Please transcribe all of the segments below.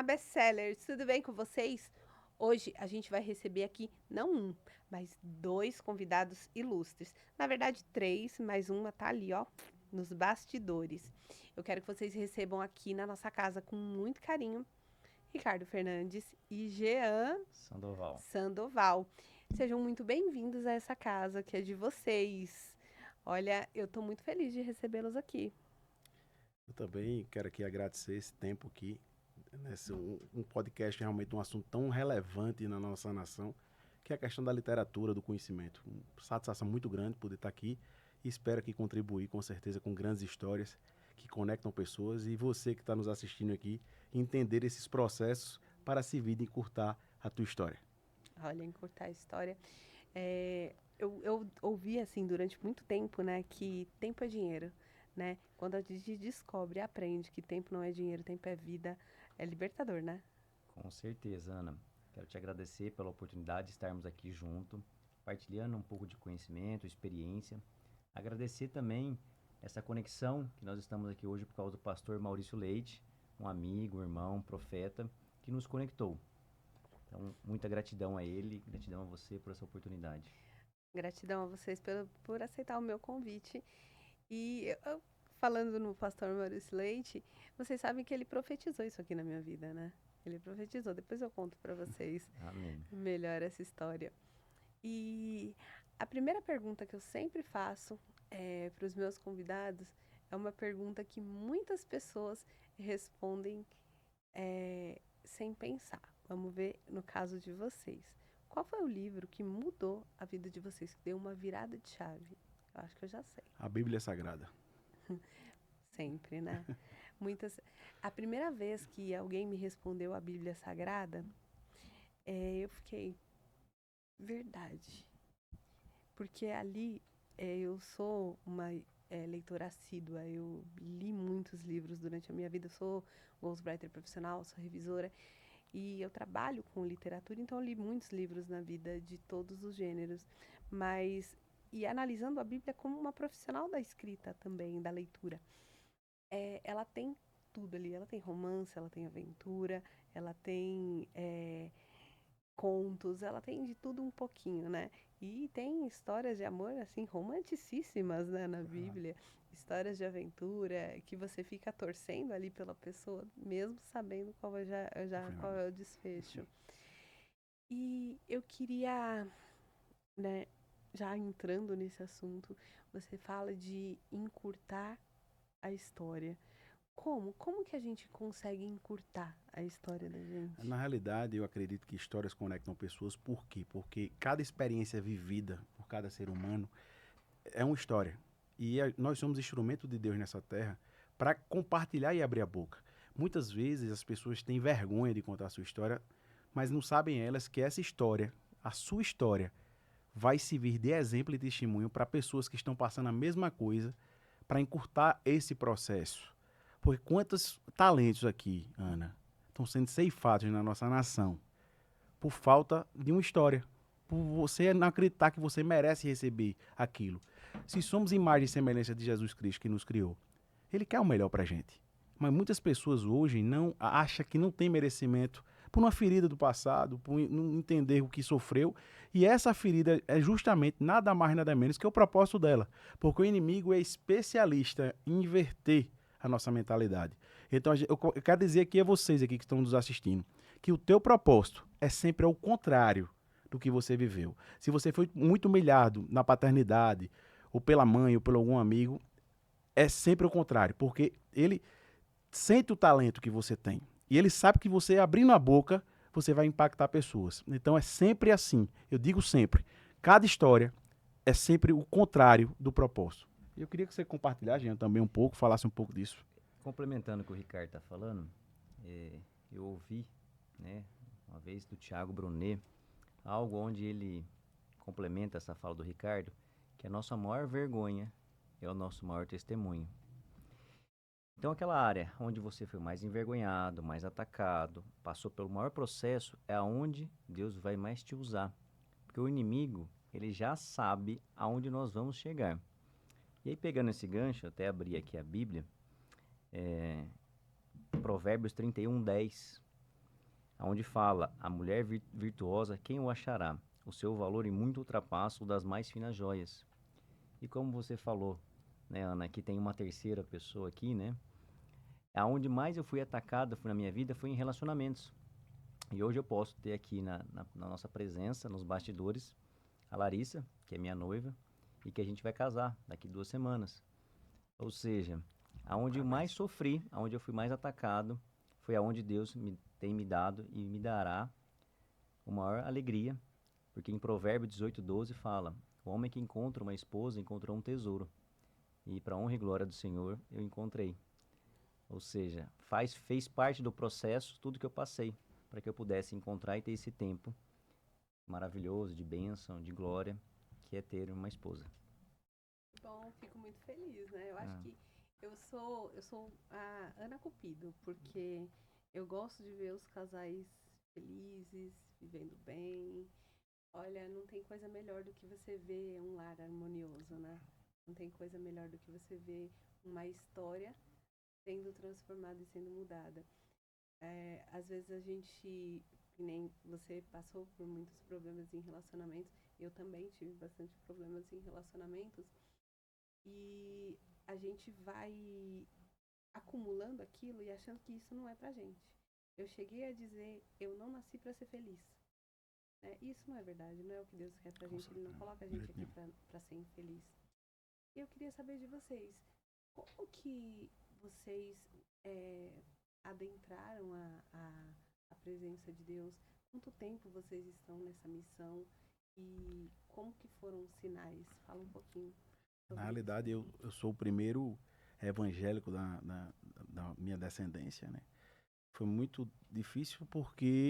Olá, best-sellers, tudo bem com vocês? Hoje a gente vai receber aqui não um, mas dois convidados ilustres. Na verdade, três, mas uma tá ali, ó, nos bastidores. Eu quero que vocês recebam aqui na nossa casa com muito carinho Ricardo Fernandes e Jean Sandoval. Sandoval. Sejam muito bem-vindos a essa casa que é de vocês. Olha, eu tô muito feliz de recebê-los aqui. Eu também quero aqui agradecer esse tempo aqui, um podcast realmente um assunto tão relevante na nossa nação, que é a questão da literatura, do conhecimento. Uma satisfação muito grande poder estar aqui e espero que contribuir com certeza com grandes histórias que conectam pessoas e você que está nos assistindo aqui entender esses processos para servir de encurtar a tua história. Olha, encurtar a história. Eu ouvi assim durante muito tempo, né, que tempo é dinheiro, né? Quando a gente descobre, aprende que tempo não é dinheiro, tempo é vida, é libertador, né? Com certeza, Ana. Quero te agradecer pela oportunidade de estarmos aqui junto, partilhando um pouco de conhecimento, experiência. Agradecer também essa conexão que nós estamos aqui hoje por causa do pastor Maurício Leite, um amigo, irmão, profeta, que nos conectou. Então, muita gratidão a ele, gratidão a você por essa oportunidade. Gratidão a vocês por aceitar o meu convite. Falando no pastor Maurício Leite, vocês sabem que ele profetizou isso aqui na minha vida, né? Ele profetizou. Depois eu conto para vocês Amém. melhor essa história. E a primeira pergunta que eu sempre faço para os meus convidados é uma pergunta que muitas pessoas respondem sem pensar. Vamos ver no caso de vocês. Qual foi o livro que mudou a vida de vocês, que deu uma virada de chave? Eu acho que eu já sei. A Bíblia é Sagrada. Sempre, né? Muitas. A primeira vez que alguém me respondeu a Bíblia Sagrada, eu fiquei, verdade. Porque ali eu sou uma leitora assídua, eu li muitos livros durante a minha vida, eu sou ghostwriter profissional, sou revisora e eu trabalho com literatura, então eu li muitos livros na vida de todos os gêneros, mas e analisando a Bíblia como uma profissional da escrita também, da leitura, ela tem tudo ali, ela tem romance, ela tem aventura, ela tem contos, ela tem de tudo um pouquinho, né? E tem histórias de amor, assim, romanticíssimas, né, na Bíblia. Histórias de aventura que você fica torcendo ali pela pessoa, mesmo sabendo qual é o desfecho. E eu queria, né, já entrando nesse assunto, você fala de encurtar a história. Como? Como que a gente consegue encurtar a história da gente? Na realidade, eu acredito que histórias conectam pessoas. Por quê? Porque cada experiência vivida por cada ser humano é uma história. E nós somos instrumento de Deus nessa terra para compartilhar e abrir a boca. Muitas vezes as pessoas têm vergonha de contar a sua história, mas não sabem elas que essa história, a sua história, vai servir de exemplo e testemunho para pessoas que estão passando a mesma coisa, para encurtar esse processo. Porque quantos talentos aqui, Ana, estão sendo ceifados na nossa nação por falta de uma história, por você não acreditar que você merece receber aquilo. Se somos imagem e semelhança de Jesus Cristo que nos criou, ele quer o melhor pra gente. Mas muitas pessoas hoje não acham que não tem merecimento por uma ferida do passado, por não entender o que sofreu. E essa ferida é justamente nada mais nada menos que o propósito dela. Porque o inimigo é especialista em inverter a nossa mentalidade. Então eu quero dizer aqui a vocês aqui que estão nos assistindo, que o teu propósito é sempre ao contrário do que você viveu. Se você foi muito humilhado na paternidade, ou pela mãe, ou por algum amigo, é sempre o contrário, porque ele sente o talento que você tem. E ele sabe que você, abrindo a boca, você vai impactar pessoas. Então é sempre assim. Eu digo sempre. Cada história é sempre o contrário do propósito. Eu queria que você compartilhasse, Jean, também um pouco, falasse um pouco disso. Complementando o que o Ricardo está falando, eu ouvi, né, uma vez do Tiago Brunet, algo onde ele complementa essa fala do Ricardo, que a nossa maior vergonha é o nosso maior testemunho. Então, aquela área onde você foi mais envergonhado, mais atacado, passou pelo maior processo, é aonde Deus vai mais te usar. Porque o inimigo, ele já sabe aonde nós vamos chegar. E aí, pegando esse gancho, eu até abri aqui a Bíblia, Provérbios 31:10. onde fala: a mulher virtuosa, quem o achará? O seu valor e muito ultrapassa o das mais finas joias. E como você falou, né, Ana, que tem uma terceira pessoa aqui, né? Aonde mais eu fui atacada na minha vida foi em relacionamentos. E hoje eu posso ter aqui na nossa presença, nos bastidores, a Larissa, que é minha noiva, e que a gente vai casar daqui 2 semanas. Ou seja, aonde eu mais sofri, aonde eu fui mais atacado, foi aonde Deus tem me dado e me dará uma maior alegria, porque em Provérbios 18:12 fala: o homem que encontra uma esposa encontrou um tesouro, e para honra e glória do Senhor eu encontrei. Ou seja, fez parte do processo tudo que eu passei, para que eu pudesse encontrar e ter esse tempo maravilhoso, de bênção, de glória, que é ter uma esposa. Bom, fico muito feliz, né? Eu acho que eu sou a Ana Cupido, porque eu gosto de ver os casais felizes, vivendo bem. Olha, não tem coisa melhor do que você ver um lar harmonioso, né? Não tem coisa melhor do que você ver uma história sendo transformada e sendo mudada. Às vezes a gente, que nem você passou por muitos problemas em relacionamentos, eu também tive bastante problemas em relacionamentos, e a gente vai acumulando aquilo e achando que isso não é pra gente. Eu cheguei a dizer, eu não nasci pra ser feliz. Isso não é verdade, não é o que Deus quer pra gente, Ele não coloca a gente aqui pra ser infeliz. E eu queria saber de vocês, como que vocês adentraram a presença de Deus? Quanto tempo vocês estão nessa missão? E como que foram os sinais? Fala um pouquinho. Na realidade, eu sou o primeiro evangélico da minha descendência, né? Foi muito difícil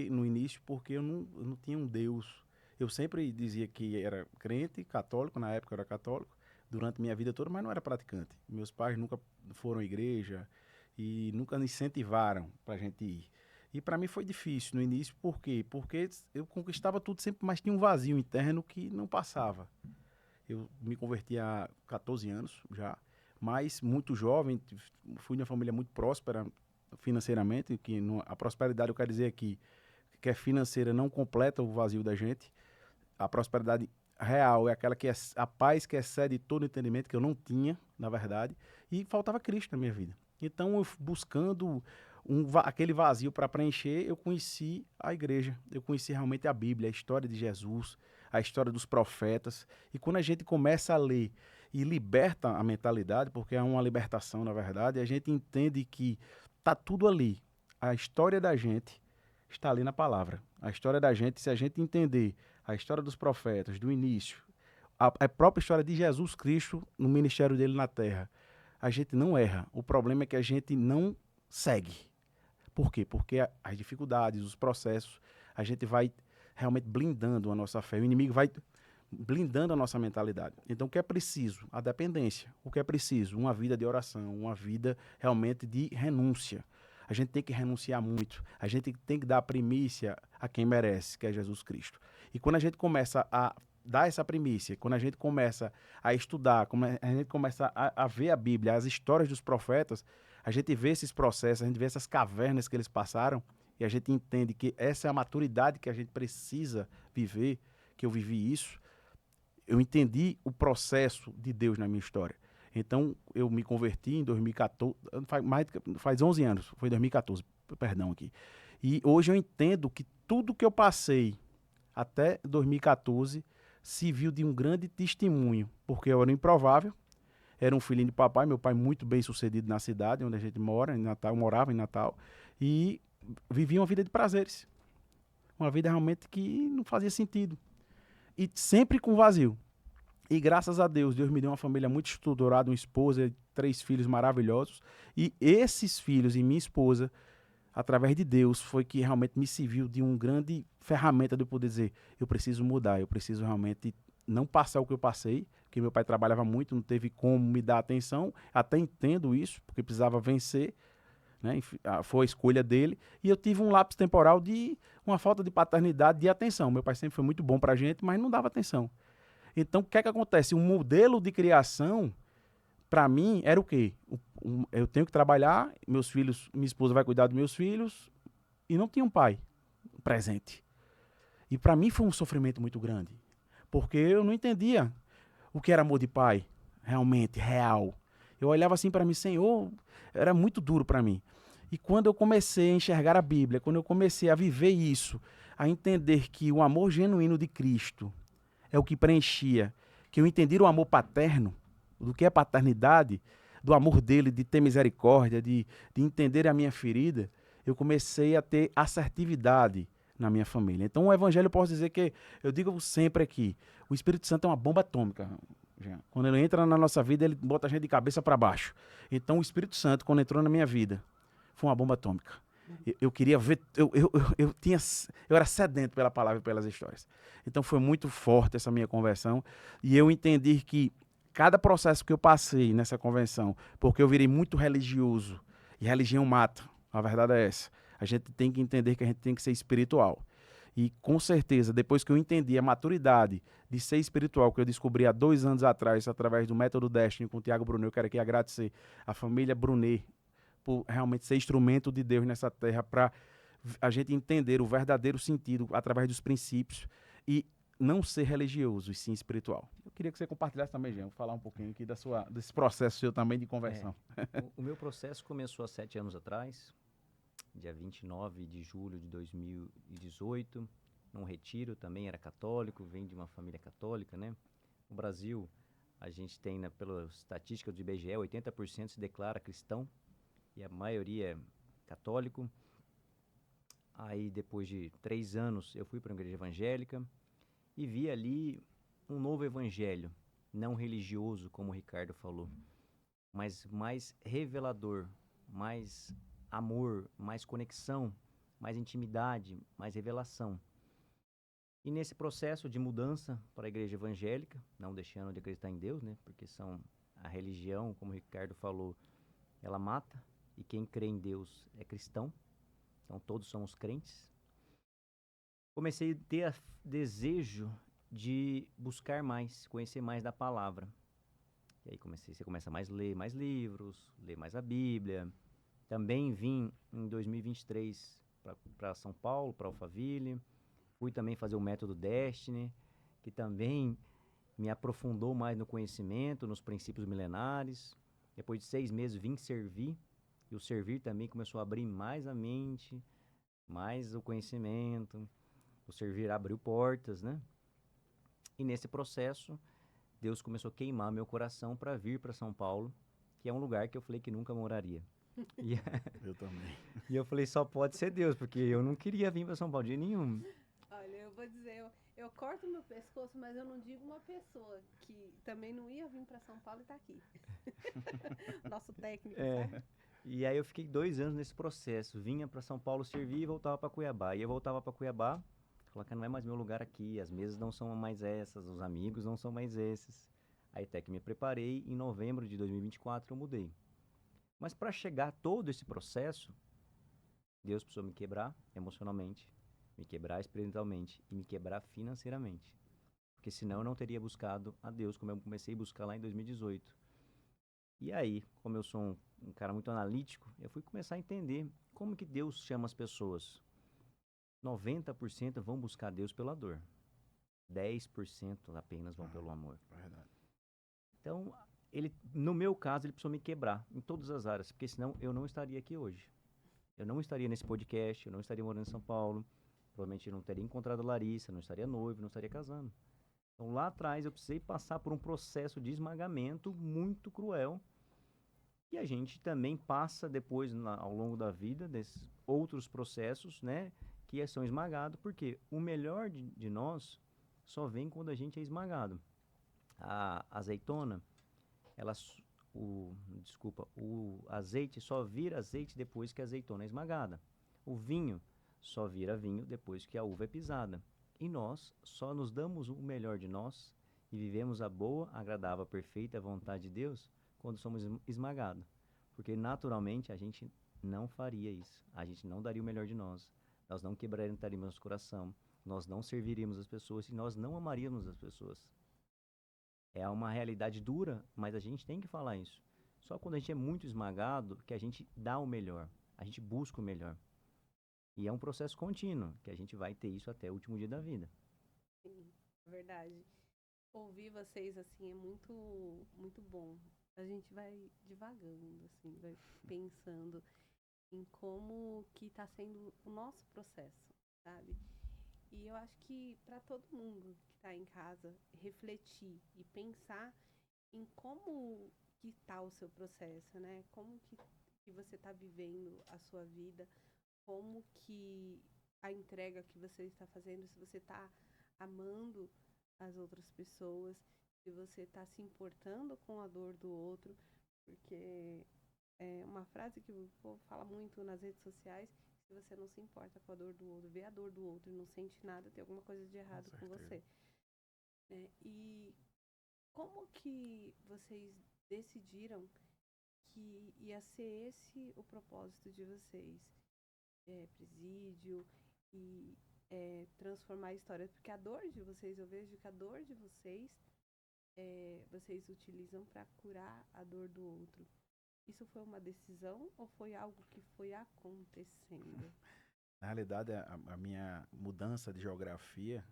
no início, porque eu não tinha um Deus. Eu sempre dizia que era crente, católico, na época eu era católico, durante minha vida toda, mas não era praticante. Meus pais nunca foram à igreja e nunca me incentivaram para a gente ir. E para mim foi difícil no início, por quê? Porque eu conquistava tudo sempre, mas tinha um vazio interno que não passava. Eu me converti há 14 anos já, mas muito jovem, fui de uma família muito próspera financeiramente, a prosperidade, eu quero dizer aqui, que é financeira, não completa o vazio da gente. A prosperidade real é aquela que é a paz que excede todo entendimento, que eu não tinha, na verdade, e faltava Cristo na minha vida. Então, eu buscando aquele vazio para preencher, eu conheci a igreja, eu conheci realmente a Bíblia, a história de Jesus, a história dos profetas. E quando a gente começa a ler e liberta a mentalidade, porque é uma libertação, na verdade, a gente entende que tá tudo ali. A história da gente está ali na palavra. A história da gente, se a gente entender a história dos profetas, do início, a própria história de Jesus Cristo no ministério dele na terra, a gente não erra. O problema é que a gente não segue. Por quê? Porque as dificuldades, os processos, a gente vai realmente blindando a nossa fé. O inimigo vai blindando a nossa mentalidade. Então, o que é preciso? A dependência. O que é preciso? Uma vida de oração, uma vida realmente de renúncia. A gente tem que renunciar muito. A gente tem que dar a primícia a quem merece, que é Jesus Cristo. E quando a gente começa a dar essa primícia, quando a gente começa a estudar, quando a gente começa a ver a Bíblia, as histórias dos profetas, a gente vê esses processos, a gente vê essas cavernas que eles passaram, e a gente entende que essa é a maturidade que a gente precisa viver, que eu vivi isso. Eu entendi o processo de Deus na minha história. Então, eu me converti em 2014, faz 11 anos, foi em 2014, perdão aqui. E hoje eu entendo que tudo que eu passei até 2014 se viu de um grande testemunho, porque eu era improvável, era um filhinho de papai, meu pai muito bem sucedido na cidade onde a gente mora, em Natal, eu morava em Natal, e vivia uma vida de prazeres. Uma vida realmente que não fazia sentido. E sempre com vazio. E graças a Deus, Deus me deu uma família muito estruturada, uma esposa, 3 filhos maravilhosos. E esses filhos e minha esposa, através de Deus, foi que realmente me serviu de uma grande ferramenta de eu poder dizer, eu preciso mudar, eu preciso realmente não passar o que eu passei, porque meu pai trabalhava muito, não teve como me dar atenção, até entendo isso, porque precisava vencer, né? Foi a escolha dele, e eu tive um lapso temporal de uma falta de paternidade, de atenção. Meu pai sempre foi muito bom pra gente, mas não dava atenção. Então, o que é que acontece? Um modelo de criação, para mim, era o quê? Eu tenho que trabalhar, meus filhos, minha esposa vai cuidar dos meus filhos, e não tinha um pai. presente. E para mim foi um sofrimento muito grande, porque eu não entendia o que era amor de pai, realmente, real. Eu olhava assim para mim, Senhor, era muito duro para mim. E quando eu comecei a enxergar a Bíblia, quando eu comecei a viver isso, a entender que o amor genuíno de Cristo é o que preenchia, que eu entendi o amor paterno, do que é paternidade, do amor dele, de ter misericórdia, de entender a minha ferida, eu comecei a ter assertividade na minha família. Então o evangelho eu posso dizer que, eu digo sempre aqui, o Espírito Santo é uma bomba atômica. Quando ele entra na nossa vida, ele bota a gente de cabeça para baixo. Então o Espírito Santo, quando entrou na minha vida, foi uma bomba atômica. Eu queria ver, eu era sedento pela palavra e pelas histórias. Então foi muito forte essa minha conversão e eu entendi que cada processo que eu passei nessa convenção, porque eu virei muito religioso e religião mata, a verdade é essa. A gente tem que entender que a gente tem que ser espiritual. E com certeza, depois que eu entendi a maturidade de ser espiritual, que eu descobri há 2 anos atrás, através do Método Destiny com o Tiago Brunet, eu quero aqui agradecer a família Brunet por realmente ser instrumento de Deus nessa terra para a gente entender o verdadeiro sentido através dos princípios e não ser religioso e sim espiritual. Eu queria que você compartilhasse também, Jean, falar um pouquinho aqui desse processo seu também de conversão. O meu processo começou há 7 anos atrás, dia 29 de julho de 2018, num retiro, também era católico, vem de uma família católica, né? No Brasil, a gente tem, pela estatística do IBGE, 80% se declara cristão, e a maioria é católico. Aí, depois de 3 anos, eu fui para uma igreja evangélica e vi ali um novo evangelho, não religioso, como o Ricardo falou, mas mais revelador, mais amor, mais conexão, mais intimidade, mais revelação. E nesse processo de mudança para a igreja evangélica, não deixando de acreditar em Deus, né? Porque a religião, como o Ricardo falou, ela mata, e quem crê em Deus é cristão, então todos somos crentes. Comecei a ter desejo de buscar mais, conhecer mais da palavra. E aí você começa a ler mais livros, ler mais a Bíblia. Também vim em 2023 para São Paulo, para Alphaville. Fui também fazer o Método Destiny, que também me aprofundou mais no conhecimento, nos princípios milenares. Depois de 6 meses vim servir, e o servir também começou a abrir mais a mente, mais o conhecimento. O servir abriu portas, né? E nesse processo, Deus começou a queimar meu coração para vir para São Paulo, que é um lugar que eu falei que nunca moraria. E, Eu também. e eu falei, só pode ser Deus, porque eu não queria vir para São Paulo de nenhum. Olha, eu vou dizer, eu corto meu pescoço, mas eu não digo uma pessoa que também não ia vir para São Paulo e tá aqui. Nosso técnico, sabe? E aí eu fiquei 2 anos nesse processo. Vinha para São Paulo servir e voltava para Cuiabá. E eu voltava para Cuiabá, falava que não é mais meu lugar aqui, as mesas não são mais essas, os amigos não são mais esses. Aí até que me preparei, em novembro de 2024 eu mudei. Mas para chegar a todo esse processo, Deus precisou me quebrar emocionalmente, me quebrar espiritualmente e me quebrar financeiramente. Porque senão eu não teria buscado a Deus como eu comecei a buscar lá em 2018. E aí, como eu sou um cara muito analítico, eu fui começar a entender como que Deus chama as pessoas. 90% vão buscar Deus pela dor. 10% apenas vão pelo amor. Verdade. Então, no meu caso, ele precisou me quebrar em todas as áreas, porque senão eu não estaria aqui hoje. Eu não estaria nesse podcast, eu não estaria morando em São Paulo, provavelmente eu não teria encontrado a Larissa, não estaria noivo, não estaria casando. Então, lá atrás, eu precisei passar por um processo de esmagamento muito cruel, e a gente também passa depois, ao longo da vida, desses outros processos, né, que são esmagados, porque o melhor de nós só vem quando a gente é esmagado. A azeitona, o azeite só vira azeite depois que a azeitona é esmagada. O vinho só vira vinho depois que a uva é pisada. E nós só nos damos o melhor de nós e vivemos a boa, agradável, perfeita vontade de Deus quando somos esmagados. Porque naturalmente a gente não faria isso. A gente não daria o melhor de nós. Nós não quebraríamos nosso coração. Nós não serviríamos as pessoas e nós não amaríamos as pessoas. É uma realidade dura, mas a gente tem que falar isso. Só quando a gente é muito esmagado que a gente dá o melhor. A gente busca o melhor. E é um processo contínuo, que a gente vai ter isso até o último dia da vida. Sim, verdade. Ouvir vocês assim é muito bom. A gente vai divagando, assim, vai pensando em como que está sendo o nosso processo, sabe? E eu acho que para todo mundo que está em casa refletir e pensar em como que está o seu processo, né? Como que você está vivendo a sua vida, como que a entrega que você está fazendo, se você está amando as outras pessoas, se você está se importando com a dor do outro, porque é uma frase que o povo fala muito nas redes sociais: se você não se importa com a dor do outro, vê a dor do outro e não sente nada, tem alguma coisa de errado com você. Né? E como que vocês decidiram que ia ser esse o propósito de vocês? Presídio e transformar a história? Porque a dor de vocês, eu vejo que a dor de vocês, vocês utilizam para curar a dor do outro. Isso foi uma decisão ou foi algo que foi acontecendo? Na realidade, a minha mudança de geografia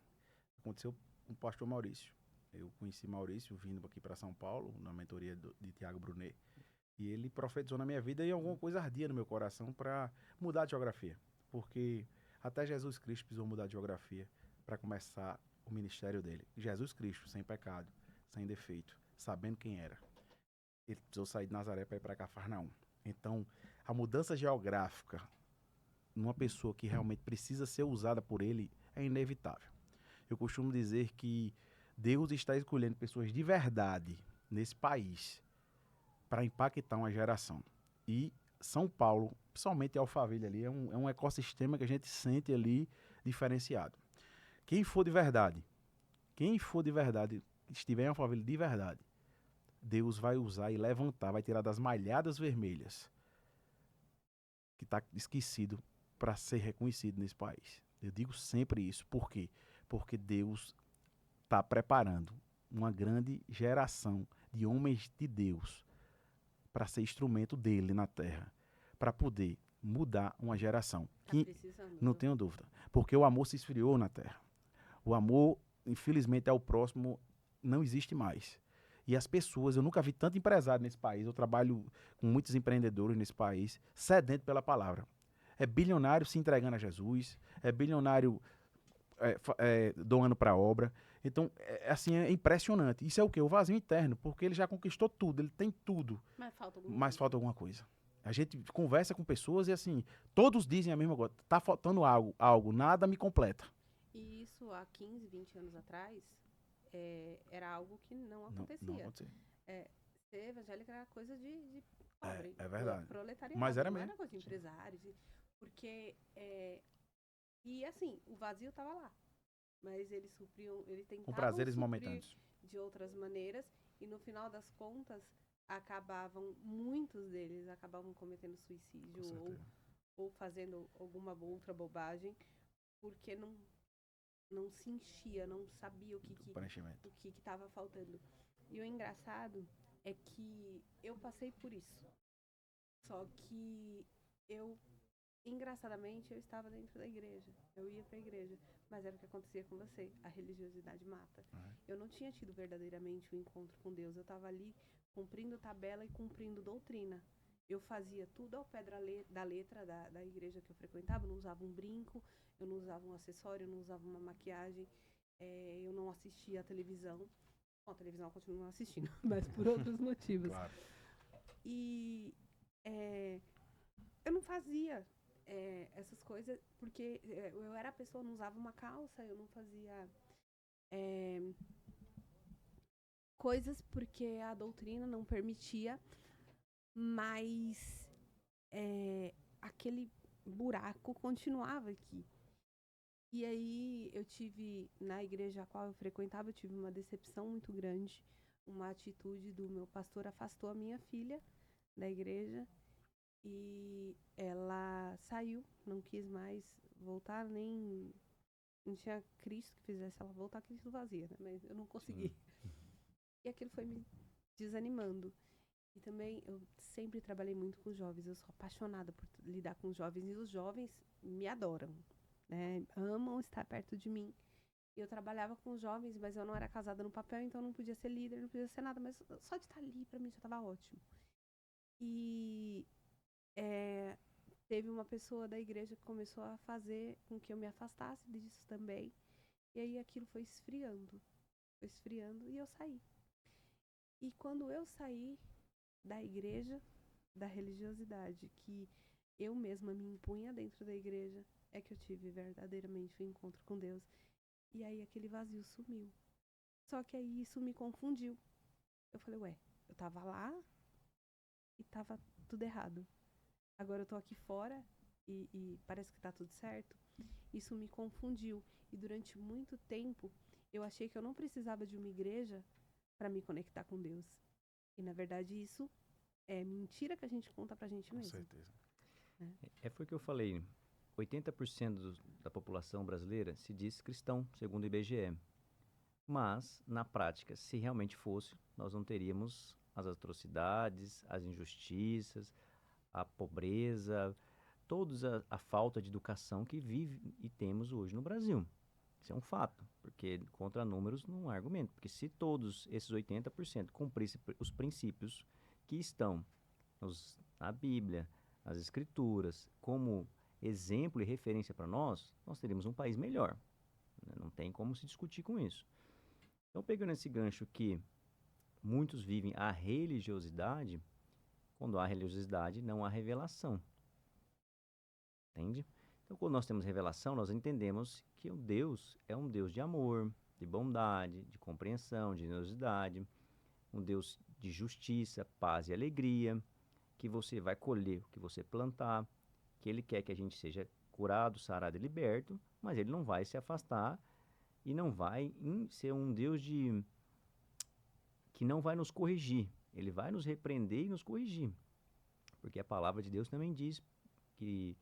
aconteceu com o pastor Maurício. Eu conheci Maurício vindo aqui para São Paulo, na mentoria de Tiago Brunet. E ele profetizou na minha vida e alguma coisa ardia no meu coração para mudar de geografia. Porque até Jesus Cristo precisou mudar de geografia para começar o ministério dele. Jesus Cristo, sem pecado, sem defeito, sabendo quem era. Ele precisou sair de Nazaré para ir para Cafarnaum. Então, a mudança geográfica numa pessoa que realmente precisa ser usada por ele é inevitável. Eu costumo dizer que Deus está escolhendo pessoas de verdade nesse país para impactar uma geração. E São Paulo, principalmente Alphaville ali, é um ecossistema que a gente sente ali diferenciado. Quem for de verdade, estiver em Alphaville de verdade, Deus vai usar e levantar, vai tirar das malhadas vermelhas que está esquecido para ser reconhecido nesse país. Eu digo sempre isso. Por quê? Porque Deus está preparando uma grande geração de homens de Deus para ser instrumento dele na terra, para poder mudar uma geração. Tá precisando. Não tenho dúvida. Porque o amor se esfriou na terra. O amor, infelizmente, ao próximo não existe mais. E as pessoas, eu nunca vi tanto empresário nesse país, eu trabalho com muitos empreendedores nesse país, sedento pela palavra. É bilionário se entregando a Jesus, é bilionário doando para a obra. Então, assim, é impressionante. Isso é o quê? O vazio interno, porque ele já conquistou tudo, ele tem tudo. Mas falta alguma coisa. A gente conversa com pessoas e, assim, todos dizem a mesma coisa. Tá faltando algo, nada me completa. E isso há 15, 20 anos atrás era algo que não acontecia. Não acontecia. Ser evangélico era coisa de pobre. É verdade. Proletariado. Mas era não mesmo. Era coisa de empresários. Porque, e assim, o vazio estava lá. Mas eles tentavam com prazeres suprir momentâneos de outras maneiras. E no final das contas, muitos deles acabavam cometendo suicídio ou fazendo alguma outra bobagem, porque não se enchia, não sabia o que estava faltando. E o engraçado é que eu passei por isso. Só que engraçadamente, eu estava dentro da igreja. Eu ia para a igreja. Mas era o que acontecia com você. A religiosidade mata. Uhum. Eu não tinha tido verdadeiramente um encontro com Deus. Eu estava ali cumprindo tabela e cumprindo doutrina. Eu fazia tudo ao pé da letra da igreja que eu frequentava. Eu não usava um brinco, eu não usava um acessório, eu não usava uma maquiagem. Eu não assistia a televisão. Bom, a televisão eu continuo assistindo, mas por outros motivos. Claro. E eu não fazia essas coisas porque eu era a pessoa, não usava uma calça, eu não fazia coisas porque a doutrina não permitia, mas aquele buraco continuava aqui. E aí eu tive, na igreja a qual eu frequentava, eu tive uma decepção muito grande. Uma atitude do meu pastor afastou a minha filha da igreja e ela saiu, não quis mais voltar, nem não tinha Cristo que fizesse ela voltar, Cristo vazia, né? Mas eu não consegui. Sim. E aquilo foi me desanimando. E também eu sempre trabalhei muito com jovens, eu sou apaixonada por lidar com jovens, e os jovens me adoram, né? Amam estar perto de mim. Eu trabalhava com jovens, mas eu não era casada no papel, então não podia ser líder, não podia ser nada, mas só de estar ali para mim já estava ótimo. E é, teve uma pessoa da igreja que começou a fazer com que eu me afastasse disso também. E aí aquilo foi esfriando e eu saí. E quando eu saí da igreja, da religiosidade que eu mesma me impunha dentro da igreja, é que eu tive verdadeiramente um encontro com Deus. E aí aquele vazio sumiu. Só que aí isso me confundiu. Eu falei, ué, eu tava lá e tava tudo errado. Agora eu tô aqui fora e parece que tá tudo certo. Isso me confundiu. E durante muito tempo eu achei que eu não precisava de uma igreja para me conectar com Deus. E na verdade isso é mentira que a gente conta pra gente Com mesmo. certeza. Foi o que eu falei. 80% da população brasileira se diz cristão, segundo o IBGE. Mas, na prática, se realmente fosse, nós não teríamos as atrocidades, as injustiças, a pobreza, toda a falta de educação que vive e temos hoje no Brasil. Isso é um fato, porque contra números não há argumento. Porque se todos esses 80% cumprissem os princípios que estão na Bíblia, nas Escrituras, como exemplo e referência para nós teríamos um país melhor. Né? Não tem como se discutir com isso. Então, pegando esse gancho que muitos vivem a religiosidade, quando há religiosidade, não há revelação. Entende? Então, quando nós temos revelação, nós entendemos que o Deus é um Deus de amor, de bondade, de compreensão, de generosidade, um Deus de justiça, paz e alegria, que você vai colher o que você plantar, que Ele quer que a gente seja curado, sarado e liberto, mas Ele não vai se afastar e não vai ser um Deus que não vai nos corrigir. Ele vai nos repreender e nos corrigir. Porque a palavra de Deus também diz que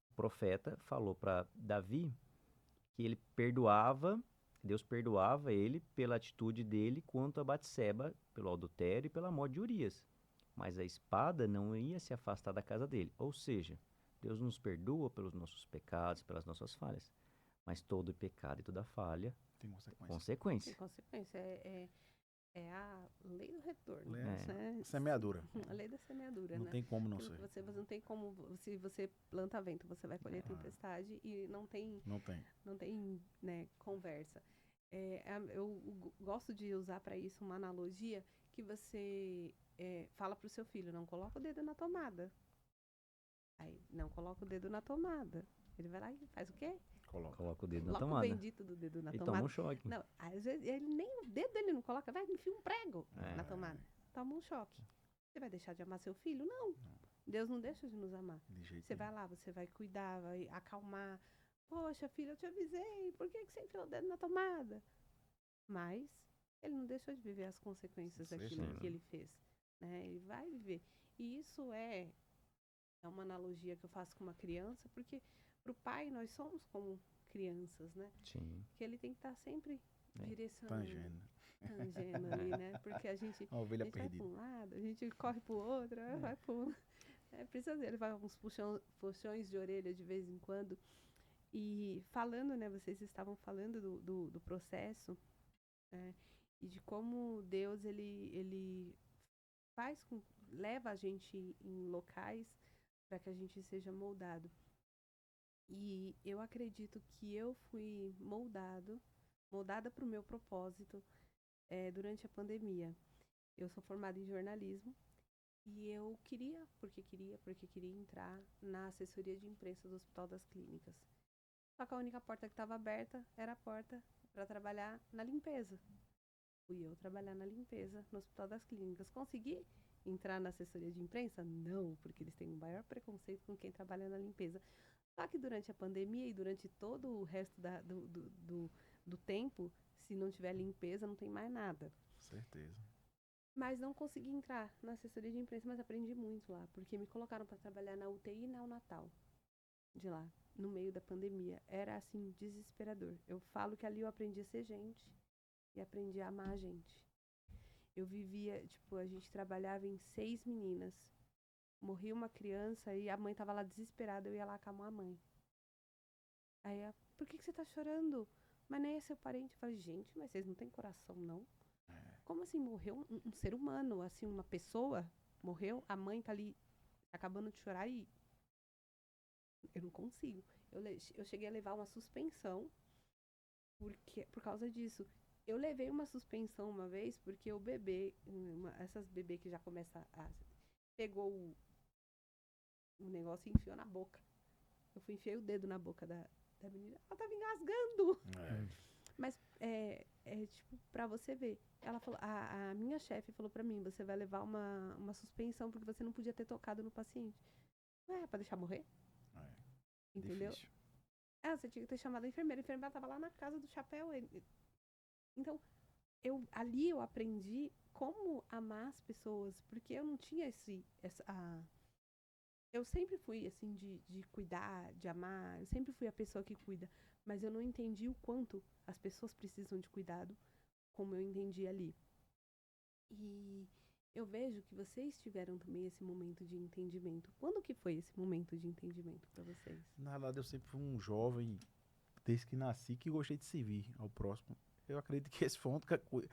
o profeta falou para Davi que Deus perdoava ele pela atitude dele quanto a Batseba, pelo adultério e pela morte de Urias. Mas a espada não ia se afastar da casa dele. Ou seja, Deus nos perdoa pelos nossos pecados, pelas nossas falhas. Mas todo pecado e toda falha Tem Tem consequência. consequência. É a lei do retorno. Lei- Né? Semeadura. A lei da semeadura, Não né? tem como não Porque ser. você não tem como, se você planta vento, você vai colher tempestade e não tem, Não tem. né, conversa. Eu gosto de usar para isso uma analogia que você fala pro seu filho, não coloca o dedo na tomada. Aí, não coloca o dedo na tomada. Ele vai lá e faz o quê? Coloca o dedo na Coloca o tomada. bendito do dedo na E tomada. toma um choque. Não, às vezes ele nem o dedo ele não coloca, vai enfia um prego É. na tomada. Toma um choque. Você vai deixar de amar seu filho? Não. Deus não deixa de nos amar. De jeito Você nenhum. vai lá, você vai cuidar, vai acalmar. Poxa, filho, eu te avisei. Por que você enfiou o dedo na tomada? Mas ele não deixou de viver as consequências Sim, daquilo sim. que ele fez. Né? Ele vai viver. E isso é uma analogia que eu faço com uma criança, porque para o pai nós somos como crianças, né? Sim. Que ele tem que estar sempre É. direcionando, Tangendo. ali, né? Porque a gente A ovelha vai para perdida. um lado, a gente corre para o outro, vai para o... precisa dele, vai uns puxões de orelha de vez em quando. E falando, né? Vocês estavam falando do processo, né? E de como Deus, ele leva a gente em locais para que a gente seja moldado. E eu acredito que eu fui moldada para o meu propósito durante a pandemia. Eu sou formada em jornalismo e eu porque queria entrar na assessoria de imprensa do Hospital das Clínicas. Só que a única porta que estava aberta era a porta para trabalhar na limpeza. Fui eu trabalhar na limpeza no Hospital das Clínicas. Consegui entrar na assessoria de imprensa? Não, porque eles têm um maior preconceito com quem trabalha na limpeza. Só que durante a pandemia e durante todo o resto do tempo, se não tiver limpeza, não tem mais nada. Certeza. Mas não consegui entrar na assessoria de imprensa, mas aprendi muito lá, porque me colocaram para trabalhar na UTI e na Natal de lá, no meio da pandemia. Era assim, desesperador. Eu falo que ali eu aprendi a ser gente e aprendi a amar a gente. Eu vivia, tipo, a gente trabalhava em 6 meninas. Morria uma criança e a mãe tava lá desesperada, eu ia lá com a mãe. Aí ela, por que você tá chorando? Mas nem é seu parente. Eu falei, gente, mas vocês não têm coração, não? Como assim morreu um ser humano, assim, uma pessoa morreu? A mãe tá ali acabando de chorar e eu não consigo. Eu cheguei a levar uma suspensão por causa disso. Eu levei uma suspensão uma vez porque o bebê, essas bebês que já começam pegou o negócio e enfiou na boca. Eu fui enfiei o dedo na boca da menina. Ela tava engasgando. Mas tipo, pra você ver. Ela falou, a minha chefe falou pra mim, você vai levar uma suspensão porque você não podia ter tocado no paciente. Não é pra deixar morrer? Entendeu? Difícil. Você tinha que ter chamado a enfermeira. A enfermeira tava lá na casa do chapéu. Então, ali eu aprendi como amar as pessoas, porque eu não tinha eu sempre fui, assim, de cuidar, de amar, eu sempre fui a pessoa que cuida, mas eu não entendi o quanto as pessoas precisam de cuidado, como eu entendi ali. E eu vejo que vocês tiveram também esse momento de entendimento. Quando que foi esse momento de entendimento para vocês? Na verdade, eu sempre fui um jovem, desde que nasci, que gostei de servir ao próximo. Eu acredito que esse foi a única coisa.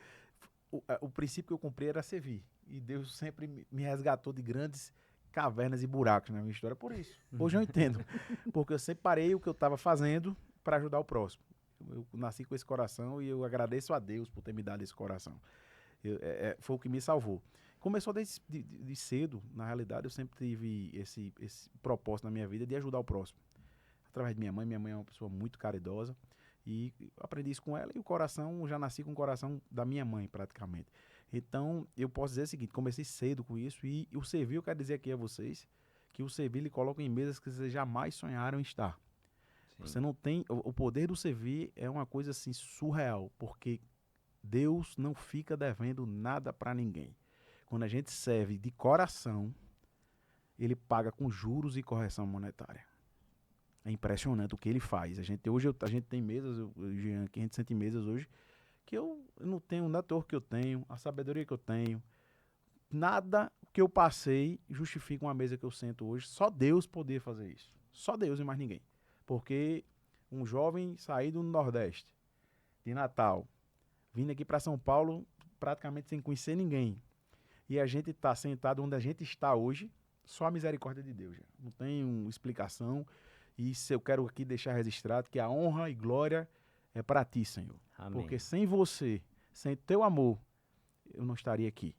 O princípio que eu comprei era servir. E Deus sempre me resgatou de grandes cavernas e buracos na minha história por isso. Hoje eu entendo. Porque eu sempre parei o que eu estava fazendo para ajudar o próximo. Eu nasci com esse coração e eu agradeço a Deus por ter me dado esse coração. Foi o que me salvou. Começou desde de cedo, na realidade, eu sempre tive esse propósito na minha vida de ajudar o próximo. Através de minha mãe é uma pessoa muito caridosa, e aprendi isso com ela, e o coração, já nasci com o coração da minha mãe, praticamente. Então, eu posso dizer o seguinte, comecei cedo com isso, e o servir, eu quero dizer aqui a vocês, que o servir, ele coloca em mesas que vocês jamais sonharam em estar. Sim. Você não tem, o poder do servir é uma coisa assim surreal, porque Deus não fica devendo nada para ninguém. Quando a gente serve de coração, ele paga com juros e correção monetária. É impressionante o que ele faz. Hoje a gente tem mesas, Jean, que a gente sente mesas hoje, que eu não tenho nada dor que eu tenho, a sabedoria que eu tenho, nada que eu passei justifica uma mesa que eu sento hoje. Só Deus poder fazer isso. Só Deus e mais ninguém. Porque um jovem saído do Nordeste, de Natal, vindo aqui para São Paulo praticamente sem conhecer ninguém, e a gente está sentado onde a gente está hoje, só a misericórdia de Deus. Já. Não tem explicação. E isso eu quero aqui deixar registrado, que a honra e glória é para ti, Senhor. Amém. Porque sem você, sem teu amor, eu não estaria aqui.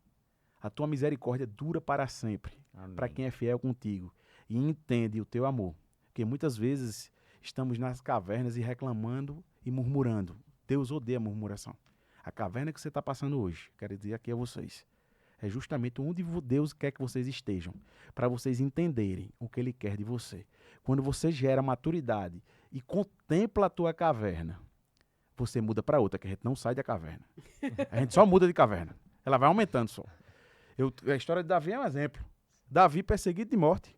A tua misericórdia dura para sempre, para quem é fiel contigo e entende o teu amor. Porque muitas vezes estamos nas cavernas e reclamando e murmurando. Deus odeia a murmuração. A caverna que você está passando hoje, quero dizer aqui a vocês, é justamente onde Deus quer que vocês estejam, para vocês entenderem o que Ele quer de você. Quando você gera maturidade e contempla a tua caverna, você muda para outra, que a gente não sai da caverna. A gente só muda de caverna. Ela vai aumentando só. A história de Davi é um exemplo. Davi perseguido de morte.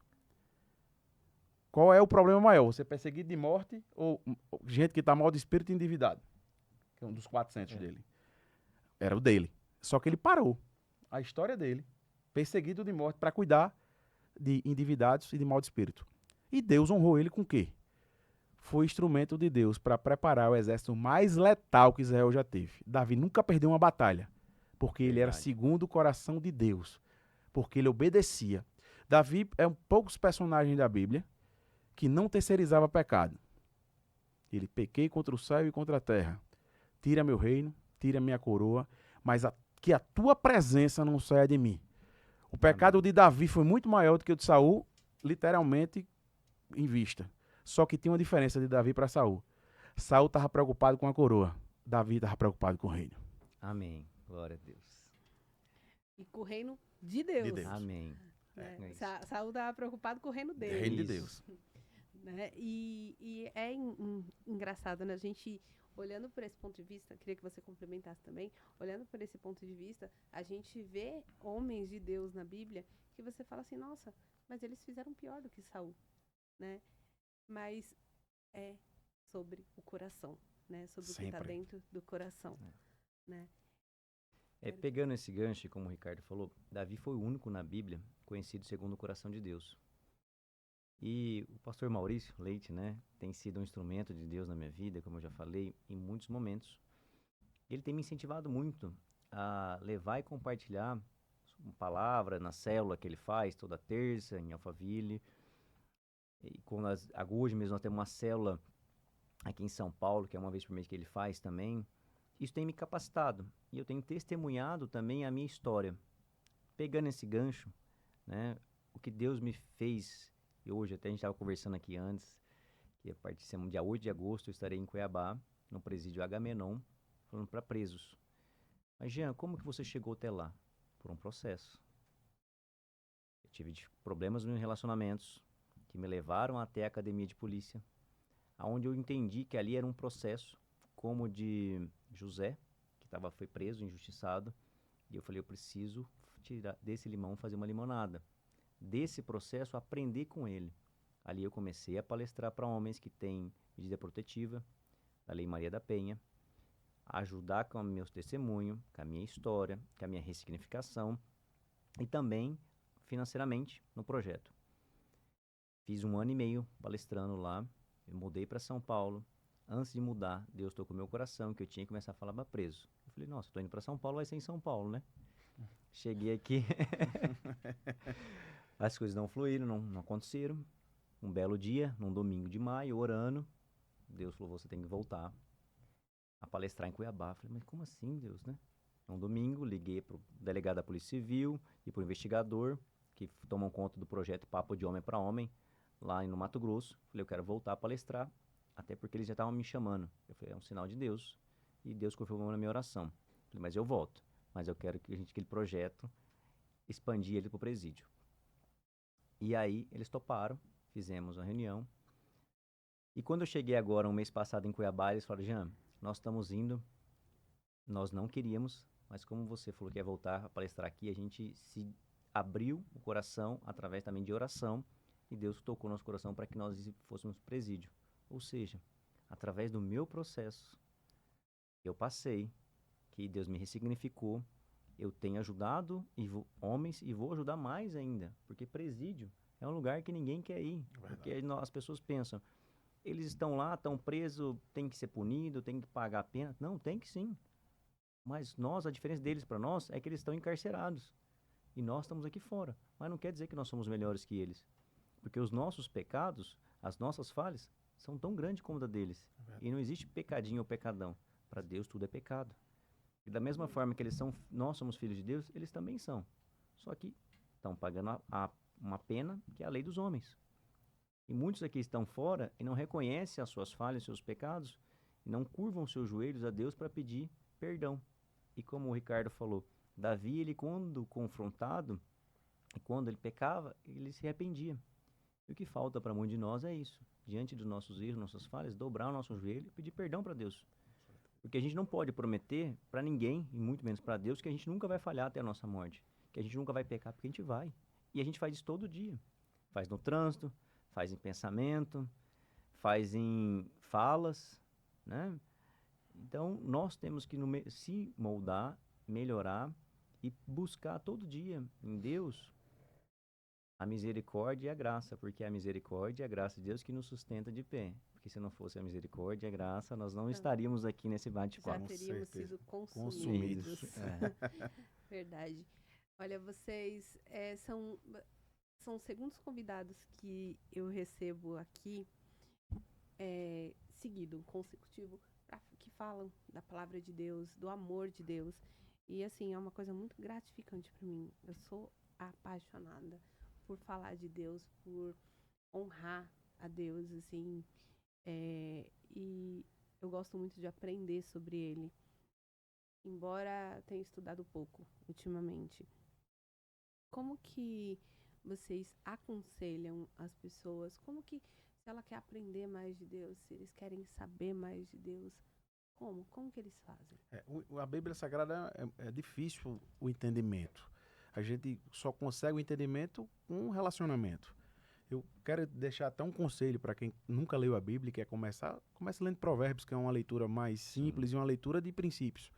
Qual é o problema maior? Você perseguido de morte ou gente que está mal de espírito e endividado? Que é um dos 400 dele. Era o dele. Só que ele parou a história dele, perseguido de morte, para cuidar de endividados e de mau de espírito. E Deus honrou ele com o quê? Foi instrumento de Deus para preparar o exército mais letal que Israel já teve. Davi nunca perdeu uma batalha, porque ele era segundo o coração de Deus, porque ele obedecia. Davi é um poucos personagens da Bíblia que não terceirizava pecado. Ele pequei contra o céu e contra a terra. Tira meu reino, tira minha coroa, mas que a tua presença não saia de mim. O pecado de Davi foi muito maior do que o de Saul, literalmente em vista. Só que tinha uma diferença de Davi para Saul. Saul estava preocupado com a coroa. Davi estava preocupado com o reino. Amém. Glória a Deus. E com o reino de Deus. De Deus. Amém. Saul estava preocupado com o reino dele. Reino de Deus. Né? E é engraçado, né? A gente, olhando por esse ponto de vista, queria que você complementasse também, olhando por esse ponto de vista, a gente vê homens de Deus na Bíblia que você fala assim, nossa, mas eles fizeram pior do que Saul, né? Mas é sobre o coração, né? Sobre o que está dentro do coração, né? Pegando esse gancho, como o Ricardo falou, Davi foi o único na Bíblia conhecido segundo o coração de Deus. E o pastor Maurício Leite, né, tem sido um instrumento de Deus na minha vida, como eu já falei, em muitos momentos. Ele tem me incentivado muito a levar e compartilhar uma palavra na célula que ele faz toda terça em Alphaville. E com a Gold mesmo, nós temos uma célula aqui em São Paulo, que é uma vez por mês que ele faz também. Isso tem me capacitado e eu tenho testemunhado também a minha história. Pegando esse gancho, né, o que Deus me fez, e hoje até a gente estava conversando aqui antes, que a partir do dia 8 de agosto eu estarei em Cuiabá, no presídio Agamenon, falando para presos. Mas Jean, como que você chegou até lá? Por um processo. Eu tive problemas nos relacionamentos que me levaram até a academia de polícia, aonde eu entendi que ali era um processo como o de José, que foi preso, injustiçado, e eu falei, eu preciso tirar desse limão, fazer uma limonada. Desse processo, aprender com ele. Ali eu comecei a palestrar para homens que têm medida protetiva, da Lei Maria da Penha, a ajudar com o meu testemunho, com a minha história, com a minha ressignificação e também financeiramente no projeto. Fiz 1 ano e meio palestrando lá, eu mudei para São Paulo. Antes de mudar, Deus tocou meu coração que eu tinha que começar a falar para preso. Eu falei, nossa, estou indo para São Paulo, vai ser em São Paulo, né? Cheguei aqui, as coisas não fluíram, não aconteceram. Um belo dia, num domingo de maio, orando, Deus falou, você tem que voltar a palestrar em Cuiabá. Eu falei, mas como assim, Deus, né? Um domingo, liguei para o delegado da Polícia Civil e para o investigador, que tomam conta do projeto Papo de Homem para Homem, lá no Mato Grosso. Falei, eu quero voltar a palestrar, até porque eles já estavam me chamando. Eu falei, é um sinal de Deus, e Deus confirmou na minha oração. Falei, mas eu volto, mas eu quero que a gente, aquele projeto, expandir ele para o presídio. E aí, eles toparam, fizemos uma reunião. E quando eu cheguei agora, um mês passado em Cuiabá, eles falaram, Jean, nós estamos indo, nós não queríamos, mas como você falou que ia voltar a palestrar aqui, a gente se abriu o coração através também de oração, e Deus tocou nosso coração para que nós fôssemos presídio. Ou seja, através do meu processo, eu passei, que Deus me ressignificou, eu tenho ajudado homens e vou ajudar mais ainda, porque presídio é um lugar que ninguém quer ir, porque as pessoas pensam, eles estão lá, estão presos, tem que ser punido, tem que pagar a pena. Não, tem que sim. Mas a diferença deles para nós é que eles estão encarcerados. E nós estamos aqui fora. Mas não quer dizer que nós somos melhores que eles. Porque os nossos pecados, as nossas falhas, são tão grandes como a da deles. E não existe pecadinho ou pecadão. Para Deus tudo é pecado. E da mesma forma que nós somos filhos de Deus, eles também são. Só que estão pagando uma pena que é a lei dos homens. E muitos aqui estão fora e não reconhecem as suas falhas, seus pecados, e não curvam seus joelhos a Deus para pedir perdão. E como o Ricardo falou, Davi, ele quando confrontado, e quando ele pecava, ele se arrependia. E o que falta para muitos de nós é isso. Diante dos nossos erros, nossas falhas, dobrar o nosso joelho e pedir perdão para Deus. Porque a gente não pode prometer para ninguém, e muito menos para Deus, que a gente nunca vai falhar até a nossa morte. Que a gente nunca vai pecar, porque a gente vai. E a gente faz isso todo dia. Faz no trânsito, faz em pensamento, faz em falas, né? Então, nós temos que se moldar, melhorar e buscar todo dia em Deus a misericórdia e a graça, porque é a misericórdia e a graça de Deus que nos sustenta de pé. Porque se não fosse a misericórdia e a graça, nós não estaríamos aqui nesse bate-papo. Já teríamos sido consumidos. Verdade. Olha, vocês são os segundos convidados que eu recebo aqui, seguido, consecutivo, que falam da palavra de Deus, do amor de Deus. E, assim, é uma coisa muito gratificante para mim. Eu sou apaixonada por falar de Deus, por honrar a Deus, assim. E eu gosto muito de aprender sobre Ele. Embora tenha estudado pouco ultimamente. Como que vocês aconselham as pessoas? Como que, se ela quer aprender mais de Deus, se eles querem saber mais de Deus, como que eles fazem? A Bíblia Sagrada é difícil o entendimento. A gente só consegue o entendimento com um relacionamento. Eu quero deixar até um conselho para quem nunca leu a Bíblia e quer começar. Comece lendo Provérbios, que é uma leitura mais simples e uma leitura de princípios.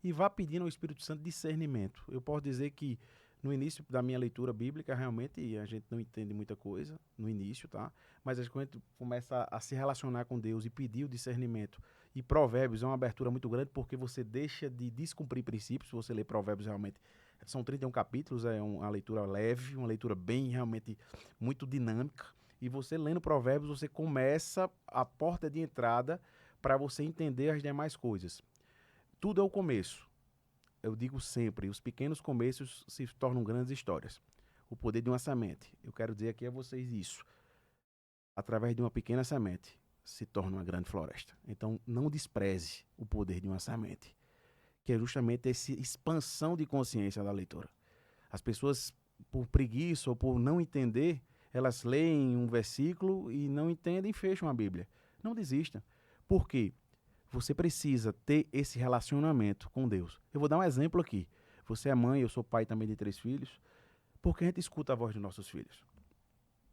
E vá pedindo ao Espírito Santo discernimento. Eu posso dizer que No início da minha leitura bíblica, realmente a gente não entende muita coisa no início, tá? Mas a gente começa a se relacionar com Deus e pedir o discernimento. E Provérbios é uma abertura muito grande porque você deixa de descumprir princípios. Se você lê Provérbios, realmente são 31 capítulos, é uma leitura leve, uma leitura bem, realmente, muito dinâmica. E você lendo Provérbios, você começa a porta de entrada para você entender as demais coisas. Tudo é o começo. Eu digo sempre, os pequenos começos se tornam grandes histórias. O poder de uma semente. Eu quero dizer aqui a vocês isso. Através de uma pequena semente se torna uma grande floresta. Então, não despreze o poder de uma semente, que é justamente essa expansão de consciência da leitura. As pessoas, por preguiça ou por não entender, elas leem um versículo e não entendem e fecham a Bíblia. Não desista. Por quê? Você precisa ter esse relacionamento com Deus. Eu vou dar um exemplo aqui. Você é mãe, eu sou pai também de 3 filhos. Por que a gente escuta a voz dos nossos filhos?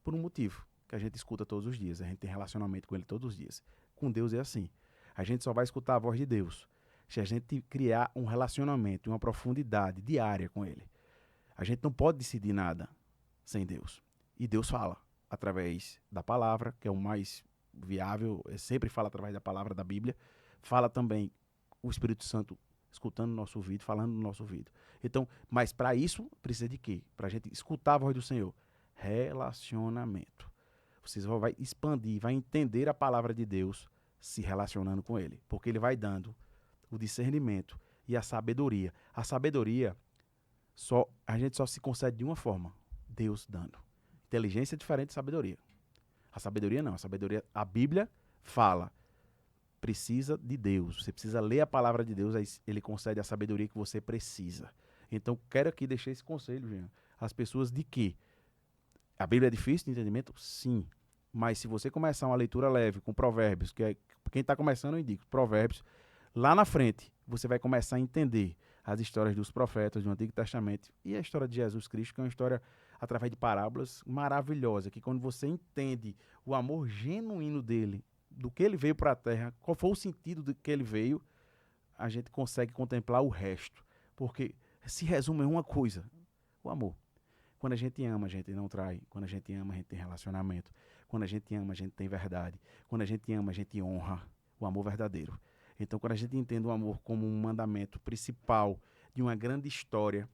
Por um motivo, que a gente escuta todos os dias. A gente tem relacionamento com ele todos os dias. Com Deus é assim. A gente só vai escutar a voz de Deus se a gente criar um relacionamento, uma profundidade diária com ele. A gente não pode decidir nada sem Deus. E Deus fala através da palavra, que é o mais viável, sempre fala através da palavra da Bíblia. Fala também o Espírito Santo escutando no nosso ouvido, falando no nosso ouvido. Então, mas para isso, precisa de quê? Para a gente escutar a voz do Senhor. Relacionamento. Você vai expandir, vai entender a palavra de Deus se relacionando com Ele. Porque Ele vai dando o discernimento e a sabedoria. A sabedoria, a gente só se concede de uma forma. Deus dando. Inteligência é diferente de sabedoria. A sabedoria não. A Bíblia fala. Precisa de Deus. Você precisa ler a palavra de Deus, aí ele concede a sabedoria que você precisa. Então, quero aqui deixar esse conselho, Jean. As pessoas de que a Bíblia é difícil de entendimento? Sim. Mas se você começar uma leitura leve com Provérbios, que é quem está começando, eu indico Provérbios, lá na frente você vai começar a entender as histórias dos profetas do Antigo Testamento e a história de Jesus Cristo, que é uma história através de parábolas maravilhosa, que quando você entende o amor genuíno dele, do que ele veio para a Terra, qual foi o sentido do que ele veio, a gente consegue contemplar o resto. Porque se resume em uma coisa, o amor. Quando a gente ama, a gente não trai. Quando a gente ama, a gente tem relacionamento. Quando a gente ama, a gente tem verdade. Quando a gente ama, a gente honra o amor verdadeiro. Então, quando a gente entende o amor como um mandamento principal de uma grande história,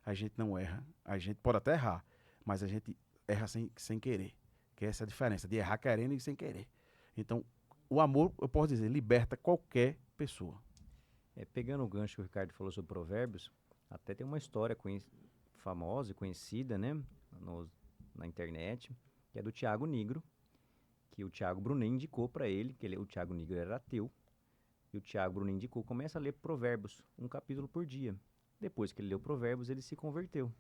a gente não erra. A gente pode até errar, mas a gente erra sem querer. Que essa é a diferença de errar querendo e sem querer. Então, o amor, eu posso dizer, liberta qualquer pessoa. Pegando o gancho que o Ricardo falou sobre Provérbios, até tem uma história famosa e conhecida, né, na internet, que é do Tiago Nigro, que o Tiago Brunet indicou para ele, o Tiago Nigro era ateu, e o Tiago Brunet indicou, começa a ler Provérbios, um capítulo por dia. Depois que ele leu Provérbios, ele se converteu.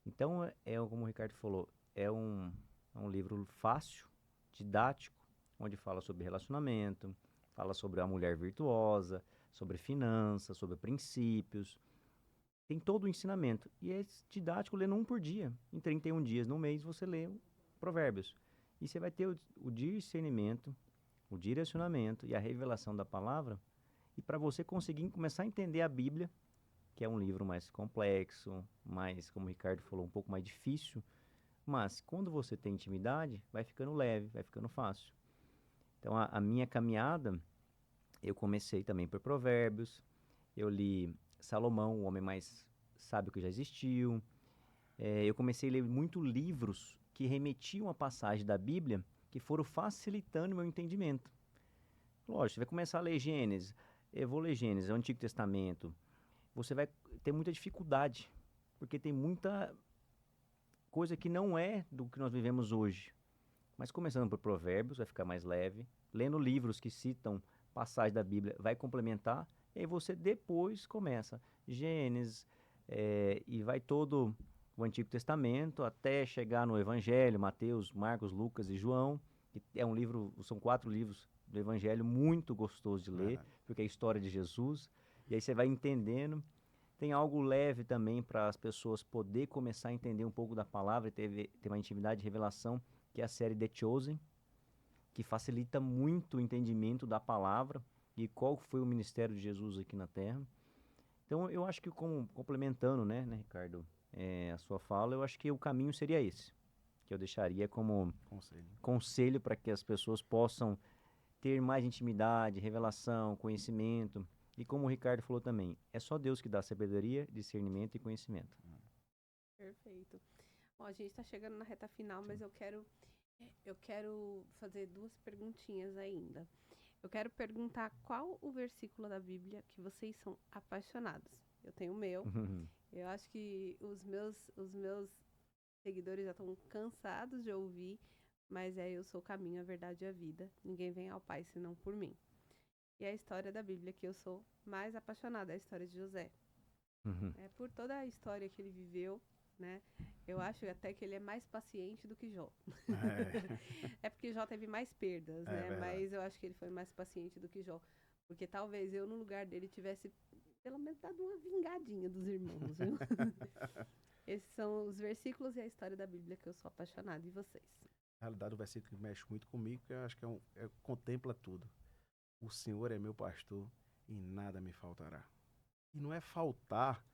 Então, como o Ricardo falou, é um livro fácil, didático, onde fala sobre relacionamento, fala sobre a mulher virtuosa, sobre finanças, sobre princípios. Tem todo o ensinamento. E é didático lendo um por dia. Em 31 dias no mês você lê Provérbios. E você vai ter o discernimento, o direcionamento e a revelação da palavra. E para você conseguir começar a entender a Bíblia, que é um livro mais complexo, mais, como o Ricardo falou, um pouco mais difícil. Mas quando você tem intimidade, vai ficando leve, vai ficando fácil. Então, a minha caminhada, eu comecei também por Provérbios, eu li Salomão, o homem mais sábio que já existiu. Eu comecei a ler muito livros que remetiam a passagem da Bíblia, que foram facilitando o meu entendimento. Lógico, você vai começar a ler Gênesis, eu vou ler Gênesis, o Antigo Testamento, você vai ter muita dificuldade, porque tem muita coisa que não é do que nós vivemos hoje. Mas começando por Provérbios, vai ficar mais leve. Lendo livros que citam passagens da Bíblia, vai complementar. E aí você depois começa Gênesis, e vai todo o Antigo Testamento, até chegar no Evangelho, Mateus, Marcos, Lucas e João. É um livro, são 4 livros do Evangelho, muito gostoso de ler, porque é a história de Jesus. E aí você vai entendendo. Tem algo leve também para as pessoas poder começar a entender um pouco da palavra e ter uma intimidade de revelação, que é a série The Chosen, que facilita muito o entendimento da palavra e qual foi o ministério de Jesus aqui na Terra. Então, eu acho que complementando, né, Ricardo, a sua fala, eu acho que o caminho seria esse, que eu deixaria como Conselho. conselho para que as pessoas possam ter mais intimidade, revelação, conhecimento. E como o Ricardo falou também, é só Deus que dá sabedoria, discernimento e conhecimento. Perfeito. Bom, a gente está chegando na reta final, mas eu quero fazer duas perguntinhas ainda. Eu quero perguntar qual o versículo da Bíblia que vocês são apaixonados. Eu tenho o meu. Eu acho que os meus seguidores já estão cansados de ouvir, mas eu sou o caminho, a verdade e a vida. Ninguém vem ao Pai senão por mim. E a história da Bíblia que eu sou mais apaixonada é a história de José. Por toda a história que ele viveu, né? Eu acho até que ele é mais paciente do que Jó. É porque Jó teve mais perdas, né? Verdade. Mas eu acho que ele foi mais paciente do que Jó. Porque talvez eu, no lugar dele, tivesse pelo menos dado uma vingadinha dos irmãos, viu? Esses são os versículos e a história da Bíblia que eu sou apaixonada. E vocês? Na realidade, o versículo que mexe muito comigo, que eu acho que contempla tudo. O Senhor é meu pastor e nada me faltará. E não é faltar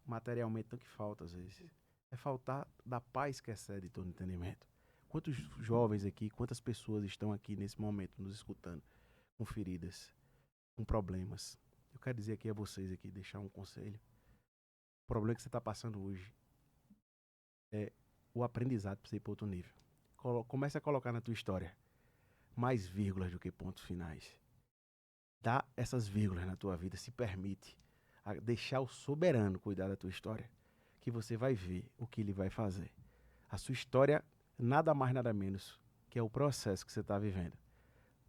materialmente, não que falta às vezes. É faltar da paz que excede todo entendimento. Quantos jovens aqui, quantas pessoas estão aqui nesse momento nos escutando, com feridas, com problemas. Eu quero dizer aqui a vocês aqui, deixar um conselho. O problema que você está passando hoje é o aprendizado para você ir para outro nível. Comece a colocar na tua história mais vírgulas do que pontos finais. Dá essas vírgulas na tua vida, se permite a deixar o soberano cuidar da tua história, que você vai ver o que ele vai fazer. A sua história, nada mais, nada menos, que é o processo que você está vivendo,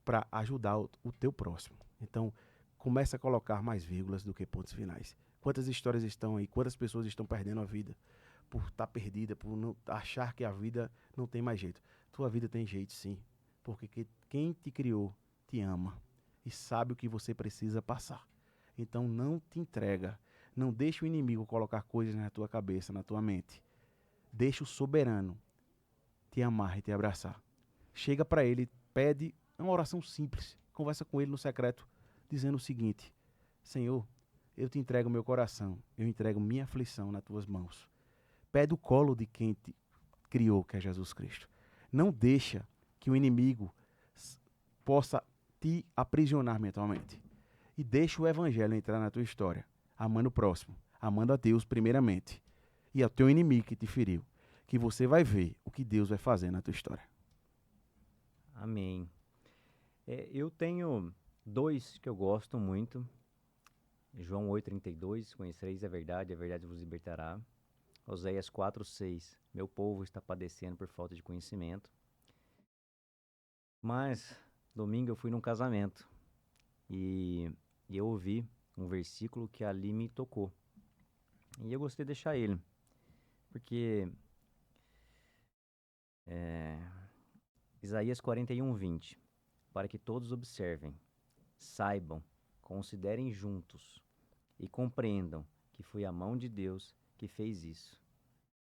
para ajudar o teu próximo. Então, comece a colocar mais vírgulas do que pontos finais. Quantas histórias estão aí, quantas pessoas estão perdendo a vida por estar perdida, por não achar que a vida não tem mais jeito. Tua vida tem jeito sim, porque quem te criou te ama e sabe o que você precisa passar. Então não te entrega, não deixa o inimigo colocar coisas na tua cabeça, na tua mente. Deixa o soberano te amar e te abraçar. Chega para ele, pede uma oração simples, conversa com ele no secreto, dizendo o seguinte: Senhor, eu te entrego meu coração, eu entrego minha aflição nas tuas mãos. Pede o colo de quem te criou, que é Jesus Cristo. Não deixa que o inimigo possa te aprisionar mentalmente. E deixa o evangelho entrar na tua história, amando o próximo, amando a Deus primeiramente, e ao teu inimigo que te feriu, que você vai ver o que Deus vai fazer na tua história. Amém. Eu tenho dois que eu gosto muito. João 8,32, conhecereis a verdade vos libertará. Oséias 4,6, meu povo está padecendo por falta de conhecimento. Mas, domingo eu fui num casamento e eu ouvi um versículo que ali me tocou. E eu gostei de deixar ele, porque Isaías 41:20, para que todos observem, saibam, considerem juntos e compreendam que foi a mão de Deus que fez isso,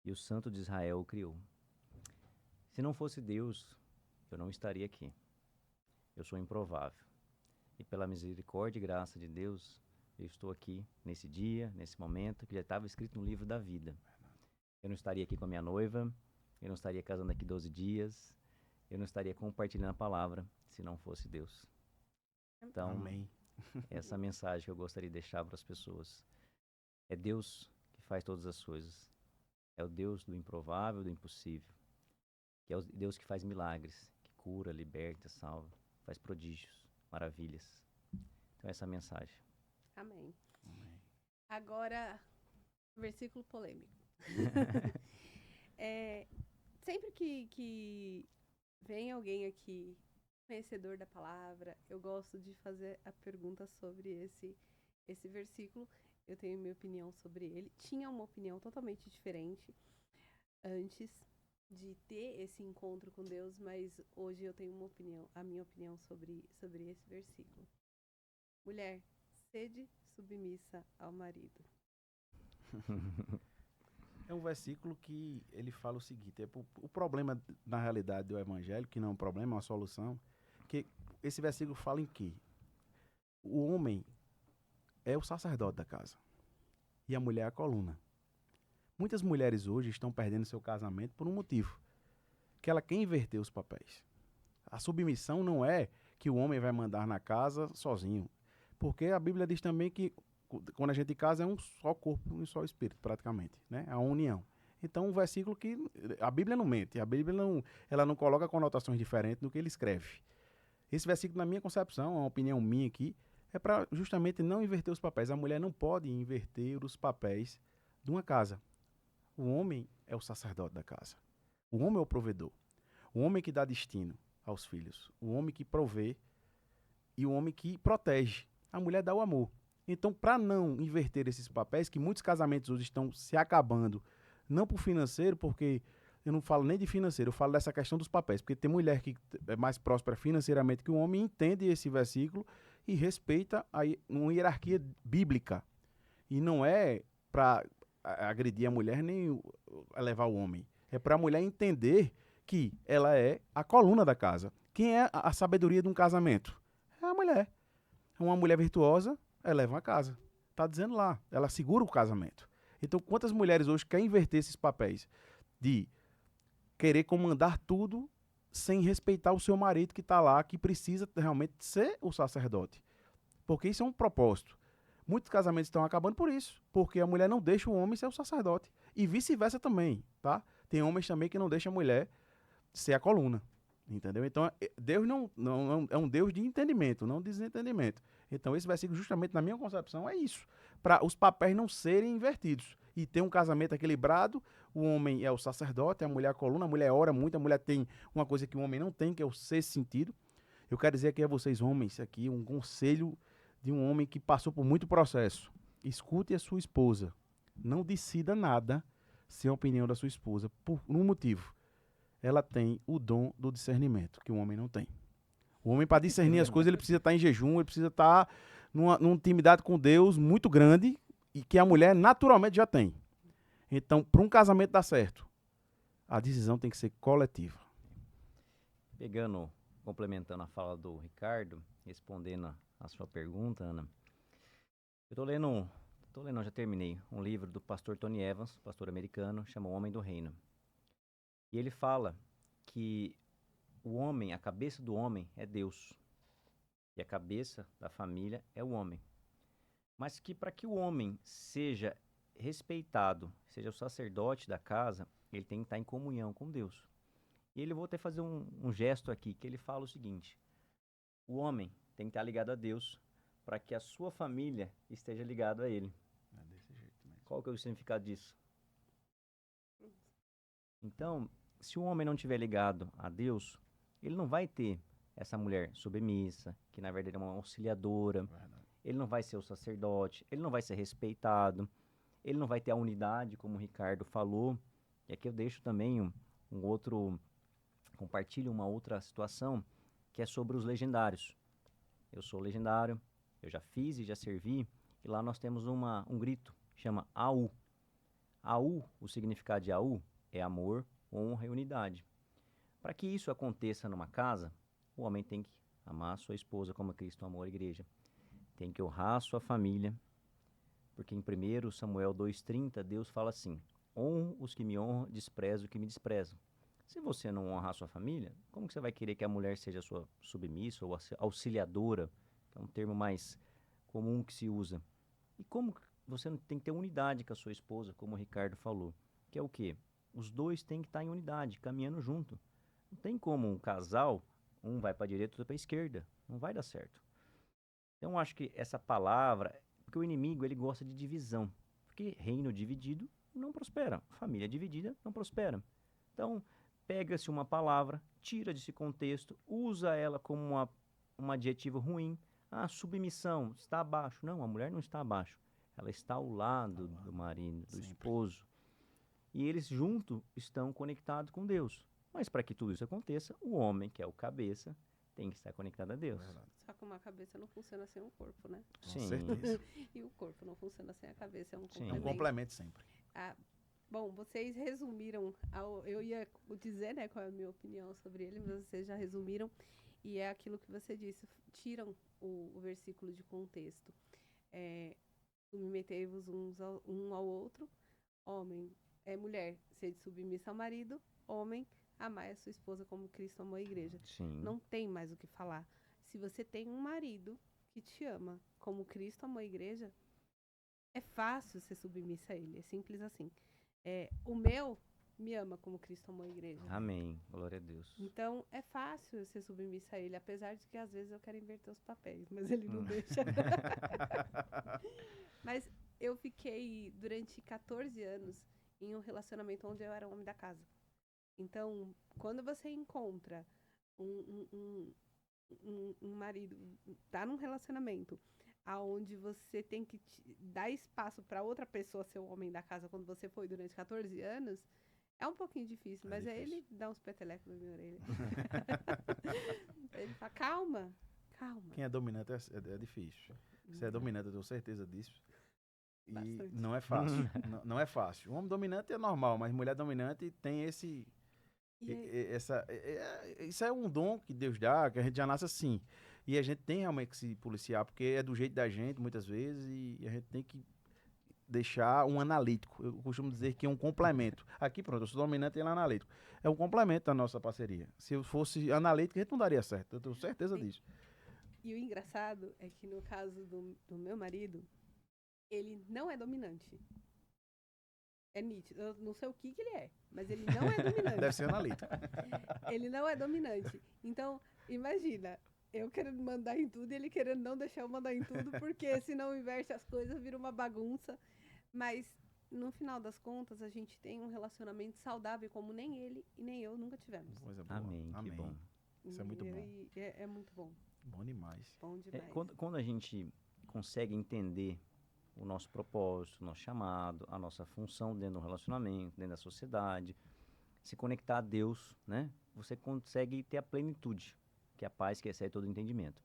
e o Santo de Israel o criou. Se não fosse Deus, eu não estaria aqui. Eu sou improvável. E pela misericórdia e graça de Deus, eu estou aqui nesse dia, nesse momento, que já estava escrito no livro da vida. Eu não estaria aqui com a minha noiva, eu não estaria casando aqui 12 dias, eu não estaria compartilhando a palavra se não fosse Deus. Então, Amém. essa mensagem que eu gostaria de deixar para as pessoas. É Deus que faz todas as coisas. É o Deus do improvável, do impossível. Que é o Deus que faz milagres, que cura, liberta, salva, faz prodígios, maravilhas. Então essa é a mensagem. Amém. Agora, versículo polêmico. Sempre que vem alguém aqui, conhecedor da palavra, eu gosto de fazer a pergunta sobre esse versículo. Eu tenho minha opinião sobre ele. Tinha uma opinião totalmente diferente antes de ter esse encontro com Deus, mas hoje eu tenho a minha opinião sobre esse versículo. Mulher, sede submissa ao marido. É um versículo que ele fala o seguinte: o problema, na realidade, do evangelho, que não é um problema, é uma solução, que esse versículo fala em que o homem é o sacerdote da casa e a mulher é a coluna. Muitas mulheres hoje estão perdendo seu casamento por um motivo, que ela quer inverter os papéis. A submissão não é que o homem vai mandar na casa sozinho, porque a Bíblia diz também que quando a gente casa é um só corpo e um só espírito, praticamente, né? É uma união. Então, um versículo que a Bíblia não mente, a Bíblia ela não coloca conotações diferentes do que ele escreve. Esse versículo, na minha concepção, é uma opinião minha aqui, é para justamente não inverter os papéis. A mulher não pode inverter os papéis de uma casa. O homem é o sacerdote da casa. O homem é o provedor. O homem que dá destino aos filhos. O homem que provê e o homem que protege. A mulher dá o amor. Então, para não inverter esses papéis, que muitos casamentos hoje estão se acabando, não por financeiro, porque eu não falo nem de financeiro, eu falo dessa questão dos papéis, porque tem mulher que é mais próspera financeiramente que o homem, entende esse versículo e respeita uma hierarquia bíblica. E não é para agredir a mulher nem elevar o homem. É para a mulher entender que ela é a coluna da casa. Quem é a sabedoria de um casamento? É a mulher. Uma mulher virtuosa eleva a casa. Está dizendo lá. Ela segura o casamento. Então, quantas mulheres hoje querem inverter esses papéis de querer comandar tudo sem respeitar o seu marido que está lá, que precisa realmente ser o sacerdote? Porque isso é um propósito. Muitos casamentos estão acabando por isso, porque a mulher não deixa o homem ser o sacerdote. E vice-versa também, tá? Tem homens também que não deixam a mulher ser a coluna, entendeu? Então, Deus não é um Deus de entendimento, não de desentendimento. Então, esse versículo, justamente na minha concepção, é isso. Para os papéis não serem invertidos. E ter um casamento equilibrado, o homem é o sacerdote, a mulher é a coluna, a mulher ora muito, a mulher tem uma coisa que o homem não tem, que é o sexto sentido. Eu quero dizer aqui a vocês, homens, aqui um conselho de um homem que passou por muito processo. Escute a sua esposa. Não decida nada sem a opinião da sua esposa, por um motivo. Ela tem o dom do discernimento, que o homem não tem. O homem, para discernir as coisas, ele precisa estar em jejum, ele precisa estar numa intimidade com Deus muito grande, e que a mulher naturalmente já tem. Então, para um casamento dar certo, a decisão tem que ser coletiva. Complementando a fala do Ricardo, respondendo a sua pergunta, Ana, eu tô lendo, já terminei, um livro do pastor Tony Evans, pastor americano, chama O Homem do Reino. E ele fala que o homem, a cabeça do homem é Deus. E a cabeça da família é o homem. Mas que para que o homem seja respeitado, seja o sacerdote da casa, ele tem que estar em comunhão com Deus. E ele vou até fazer um gesto aqui, que ele fala o seguinte: o homem tem que estar ligado a Deus para que a sua família esteja ligada a ele. É desse jeito mesmo. Qual que é o significado disso? Então, se o homem não estiver ligado a Deus, ele não vai ter essa mulher submissa, que na verdade é uma auxiliadora. Verdade. Ele não vai ser o sacerdote, ele não vai ser respeitado, ele não vai ter a unidade, como o Ricardo falou. E aqui eu deixo também compartilho uma outra situação, que é sobre os legendários. Eu sou legendário, eu já fiz e já servi, e lá nós temos um grito, chama AU. AU, o significado de AU é amor, honra e unidade. Para que isso aconteça numa casa, o homem tem que amar a sua esposa como Cristo amou a igreja. Tem que honrar a sua família, porque em 1 Samuel 2,30, Deus fala assim: honro os que me honram, desprezo os que me desprezam. Se você não honrar a sua família, como que você vai querer que a mulher seja sua submissa ou auxiliadora, que é um termo mais comum que se usa? E como você tem que ter unidade com a sua esposa, como o Ricardo falou, que é o quê? Os dois têm que estar em unidade, caminhando junto. Não tem como um casal, um vai para a direita, outro para a esquerda. Não vai dar certo. Então, eu acho que essa palavra, porque o inimigo, ele gosta de divisão. Porque reino dividido não prospera. Família dividida não prospera. Então, pega-se uma palavra, tira desse contexto, usa ela como um adjetivo ruim. Ah, submissão, está abaixo. Não, a mulher não está abaixo. Ela está ao lado do marido, do esposo. E eles juntos estão conectados com Deus. Mas para que tudo isso aconteça, o homem, que é o cabeça, tem que estar conectado a Deus. Só que uma cabeça não funciona sem um corpo, né? Com certeza. E o corpo não funciona sem a cabeça, é um Sim. complemento. É um complemento sempre. Bom, vocês resumiram, eu ia dizer, né, qual é a minha opinião sobre ele, mas vocês já resumiram, e é aquilo que você disse, tiram o versículo de contexto. Submetei-vos um ao outro, homem, mulher, sede submissa ao marido, homem, amai a sua esposa como Cristo amou a igreja. Sim. Não tem mais o que falar. Se você tem um marido que te ama como Cristo amou a igreja, é fácil ser submissa a ele. É simples assim. O meu me ama como Cristo amou a igreja. Amém. Glória a Deus. Então, é fácil eu ser submissa a ele, apesar de que às vezes eu quero inverter os papéis, mas ele não deixa. Mas eu fiquei durante 14 anos em um relacionamento onde eu era o homem da casa. Então, quando você encontra um marido, tá num relacionamento aonde você tem que dar espaço para outra pessoa ser o homem da casa quando você foi durante 14 anos, é um pouquinho difícil, mas aí ele dá uns petelecos na minha orelha. Ele fala, calma. Quem é dominante é difícil. Você é dominante, eu tenho certeza disso. E Bastante. não é fácil. não é fácil. O homem dominante é normal, mas mulher dominante tem esse... Isso é um dom que Deus dá, que a gente já nasce assim. E a gente tem realmente que se policiar, porque é do jeito da gente, muitas vezes, e a gente tem que deixar um analítico. Eu costumo dizer que é um complemento. Aqui, pronto, eu sou dominante e ele é analítico. É um complemento da nossa parceria. Se eu fosse analítico, a gente não daria certo. Eu tenho certeza disso. E o engraçado é que no caso do meu marido, ele não é dominante. É nítido. Eu não sei o que ele é, mas ele não é dominante. Deve ser analítico. Ele não é dominante. Então, imagina, eu querendo mandar em tudo e ele querendo não deixar eu mandar em tudo, porque senão inverte as coisas, vira uma bagunça. Mas, no final das contas, a gente tem um relacionamento saudável como nem ele e nem eu nunca tivemos. Coisa boa. Amém. Que bom. Isso é muito bom. É muito bom. Bom demais. Bom demais. Quando a gente consegue entender o nosso propósito, o nosso chamado, a nossa função dentro do relacionamento, dentro da sociedade, se conectar a Deus, né? Você consegue ter a plenitude, que é a paz que excede todo entendimento.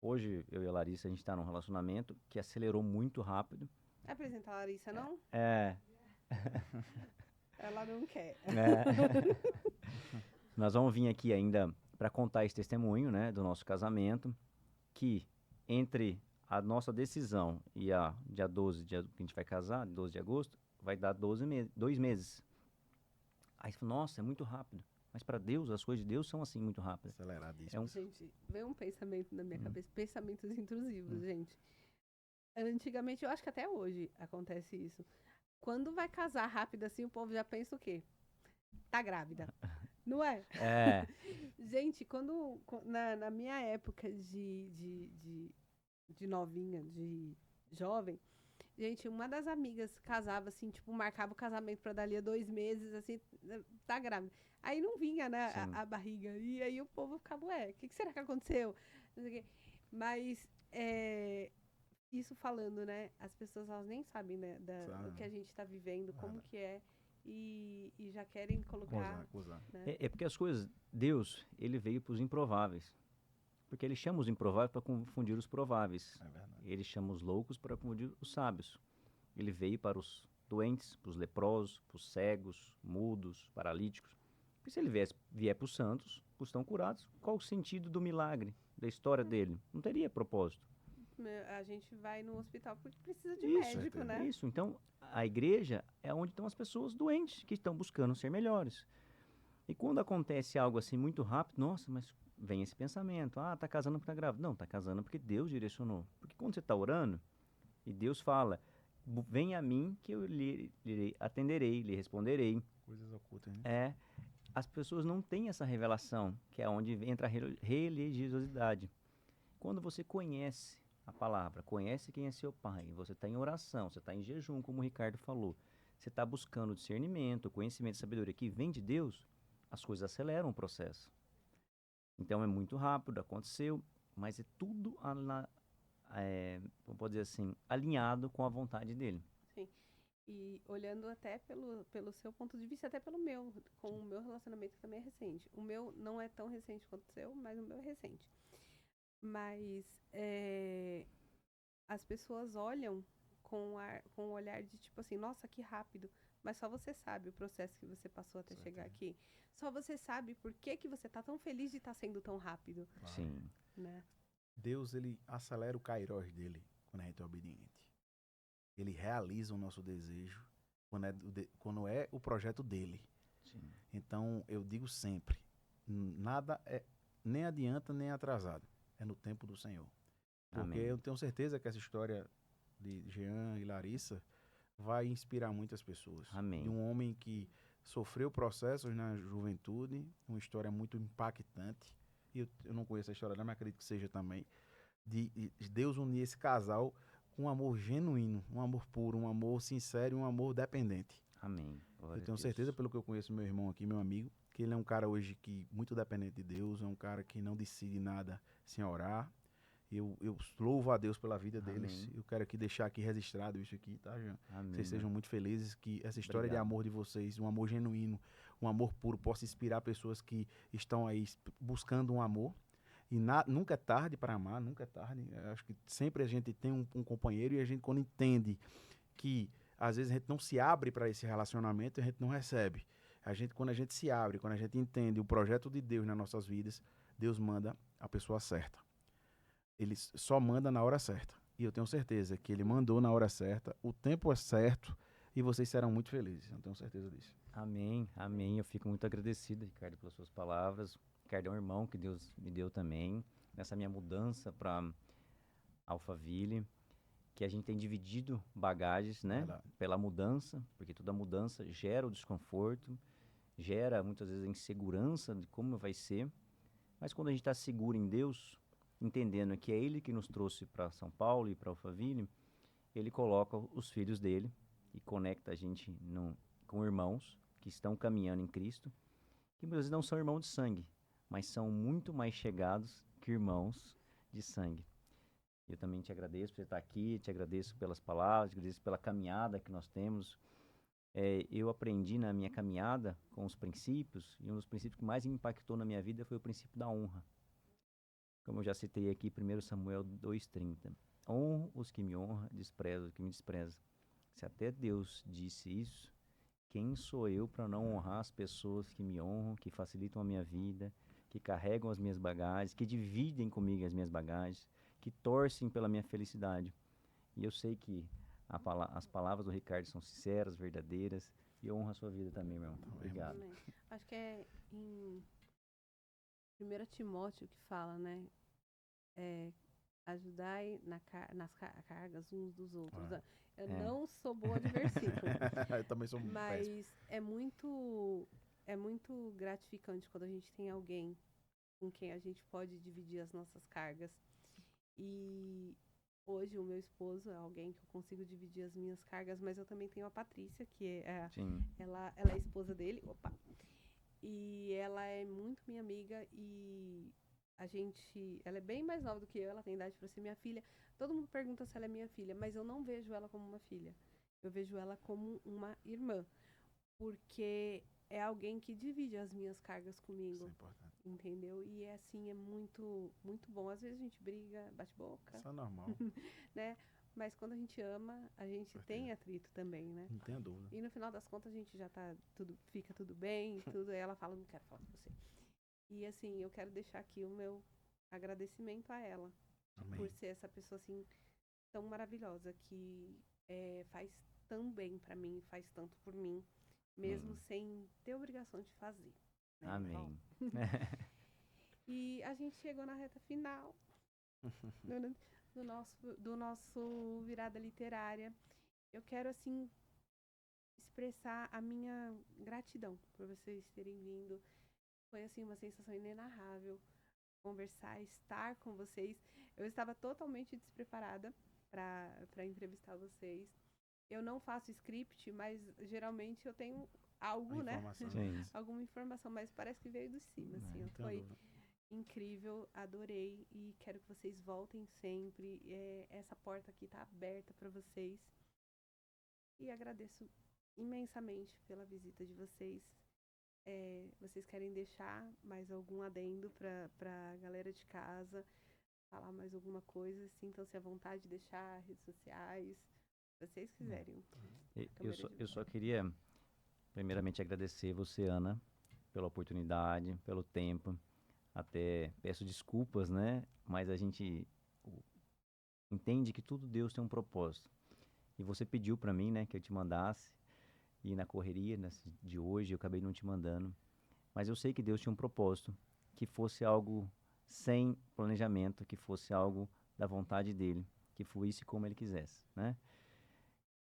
Hoje, eu e a Larissa, a gente está num relacionamento que acelerou muito rápido. Apresentar a Larissa, não? Ela não quer. Nós vamos vir aqui ainda para contar esse testemunho, né, do nosso casamento, que entre a nossa decisão e a dia 12, que a gente vai casar, 12 de agosto, vai dar 2 meses. Aí você fala, nossa, é muito rápido. Mas para Deus, as coisas de Deus são assim, muito rápidas. Aceleradíssimo. Gente, veio um pensamento na minha cabeça, pensamentos intrusivos, gente. Antigamente, eu acho que até hoje acontece isso. Quando vai casar rápido assim, o povo já pensa o quê? Tá grávida. Não é? Gente, na minha época de novinha, de jovem, gente, uma das amigas casava assim, tipo, marcava o casamento pra dali a 2 meses, assim, tá grávida. Aí não vinha, né, a barriga. E aí o povo ficava, ué, o que será que aconteceu? Não sei o quê. Mas, isso falando, né, as pessoas, elas nem sabem, né, do que a gente tá vivendo, como que é. E já querem colocar... Acusar. Né? É porque as coisas, Deus, ele veio para os improváveis. Porque ele chama os improváveis para confundir os prováveis. É verdade. Ele chama os loucos para confundir os sábios. Ele veio para os doentes, para os leprosos, para os cegos, mudos, paralíticos. Porque se ele vier para os santos, para os que estão curados, qual o sentido do milagre, da história dele? Não teria propósito. A gente vai no hospital porque precisa de médico, né? Isso, então a igreja é onde estão as pessoas doentes, que estão buscando ser melhores. E quando acontece algo assim muito rápido, nossa, mas vem esse pensamento, tá casando porque tá grávida. Não, tá casando porque Deus direcionou. Porque quando você está orando, e Deus fala, vem a mim que eu lhe atenderei, lhe responderei. Coisas ocultas, né? As pessoas não têm essa revelação, que é onde entra a religiosidade. Quando você conhece a palavra, conhece quem é seu pai, você está em oração, você está em jejum, como o Ricardo falou, você está buscando discernimento, conhecimento e sabedoria que vem de Deus, as coisas aceleram o processo. Então é muito rápido, aconteceu, mas é tudo, vamos dizer assim, alinhado com a vontade dele. Sim. E olhando até pelo seu ponto de vista, até pelo meu, com o meu relacionamento que também é recente. O meu não é tão recente quanto o seu, mas o meu é recente. Mas as pessoas olham com o olhar de tipo assim, nossa, que rápido. Mas só você sabe o processo que você passou até chegar aqui. Só você sabe por que você tá tão feliz de estar sendo tão rápido. Claro. Sim. Né? Deus, ele acelera o kairós dele quando a gente é obediente. Ele realiza o nosso desejo quando é o projeto dele. Sim. Então, eu digo sempre, nada é nem adianta nem atrasado. É no tempo do Senhor. Porque Amém. eu tenho certeza que essa história de Jean e Larissa vai inspirar muitas pessoas. Amém. De um homem que sofreu processos na juventude, uma história muito impactante. E eu não conheço a história, mas acredito que seja também. De Deus unir esse casal com um amor genuíno, um amor puro, um amor sincero e um amor dependente. Amém. Glória Eu a tenho Deus. certeza, pelo que eu conheço meu irmão aqui, meu amigo, que ele é um cara hoje que muito dependente de Deus, é um cara que não decide nada sem orar. Eu louvo a Deus pela vida deles. Amém. Eu quero aqui deixar aqui registrado isso aqui, tá, Jean? Amém. Vocês sejam muito felizes, que essa história de Obrigado. amor de vocês, um amor genuíno, um amor puro, possa inspirar pessoas que estão aí buscando um amor. E nunca é tarde para amar, nunca é tarde. Eu acho que sempre a gente tem um companheiro e a gente, quando entende que às vezes a gente não se abre para esse relacionamento, a gente não recebe. Quando a gente se abre, quando a gente entende o projeto de Deus nas nossas vidas, Deus manda a pessoa certa. Ele só manda na hora certa. E eu tenho certeza que ele mandou na hora certa, o tempo é certo e vocês serão muito felizes. Eu tenho certeza disso. Amém, amém. Eu fico muito agradecido, Ricardo, pelas suas palavras. Ricardo é um irmão que Deus me deu também, nessa minha mudança para Alphaville, que a gente tem dividido bagagens, né? Verdade. Pela mudança, porque toda mudança gera o desconforto, gera muitas vezes a insegurança de como vai ser. Mas quando a gente está seguro em Deus, entendendo que é Ele que nos trouxe para São Paulo e para Alphaville, Ele coloca os filhos dele e conecta a gente com irmãos que estão caminhando em Cristo, que muitas vezes não são irmãos de sangue, mas são muito mais chegados que irmãos de sangue. Eu também te agradeço por você estar aqui, te agradeço pelas palavras, te agradeço pela caminhada que nós temos. Eu aprendi na minha caminhada com os princípios, e um dos princípios que mais me impactou na minha vida foi o princípio da honra. Como eu já citei aqui, 1 Samuel 2,30. Honro os que me honram, desprezo os que me desprezam. Se até Deus disse isso, quem sou eu para não honrar as pessoas que me honram, que facilitam a minha vida, que carregam as minhas bagagens, que dividem comigo as minhas bagagens, que torcem pela minha felicidade. E eu sei que as palavras do Ricardo são sinceras, verdadeiras, e eu honro a sua vida também, meu irmão. Obrigado. Amém. Acho que é em 1 Timóteo que fala, né? Ajudai nas cargas uns dos outros. Eu não sou boa de versículo, Eu também sou péssimo. mas é muito gratificante quando a gente tem alguém com quem a gente pode dividir as nossas cargas. E hoje o meu esposo é alguém que eu consigo dividir as minhas cargas, mas eu também tenho a Patrícia, que ela é esposa dele. Opa! E ela é muito minha amiga e ela é bem mais nova do que eu, ela tem idade para ser minha filha. Todo mundo pergunta se ela é minha filha, mas eu não vejo ela como uma filha. Eu vejo ela como uma irmã, porque é alguém que divide as minhas cargas comigo. Isso é importante. Entendeu? E assim, é muito, muito bom. Às vezes a gente briga, bate boca. Isso é normal. Né? Mas quando a gente ama, a gente tem atrito também, né? Não tenha dúvida. E no final das contas a gente já fica tudo bem, tudo. Aí ela fala, não quero falar com você. E assim, eu quero deixar aqui o meu agradecimento a ela. Amém. Por ser essa pessoa assim, tão maravilhosa, que faz tão bem pra mim, faz tanto por mim, mesmo sem ter obrigação de fazer. Né? Amém. E a gente chegou na reta final do nosso Virada Literária. Eu quero, assim, expressar a minha gratidão por vocês terem vindo. Foi, assim, uma sensação inenarrável conversar, estar com vocês. Eu estava totalmente despreparada para entrevistar vocês. Eu não faço script, mas geralmente eu tenho algo, né? Alguma informação, mas parece que veio do cima, assim. Foi incrível, adorei e quero que vocês voltem sempre. Essa porta aqui tá aberta para vocês. E agradeço imensamente pela visita de vocês. Vocês querem deixar mais algum adendo para a galera de casa? Falar mais alguma coisa? Sintam-se à vontade de deixar redes sociais, se vocês quiserem. Eu só queria, primeiramente, agradecer você, Ana, pela oportunidade, pelo tempo. Até peço desculpas, né? Mas a gente entende que tudo Deus tem um propósito. E você pediu para mim, né, que eu te mandasse. E na correria de hoje eu acabei não te mandando. Mas eu sei que Deus tinha um propósito, que fosse algo sem planejamento, que fosse algo da vontade dele, que fluísse como ele quisesse, né?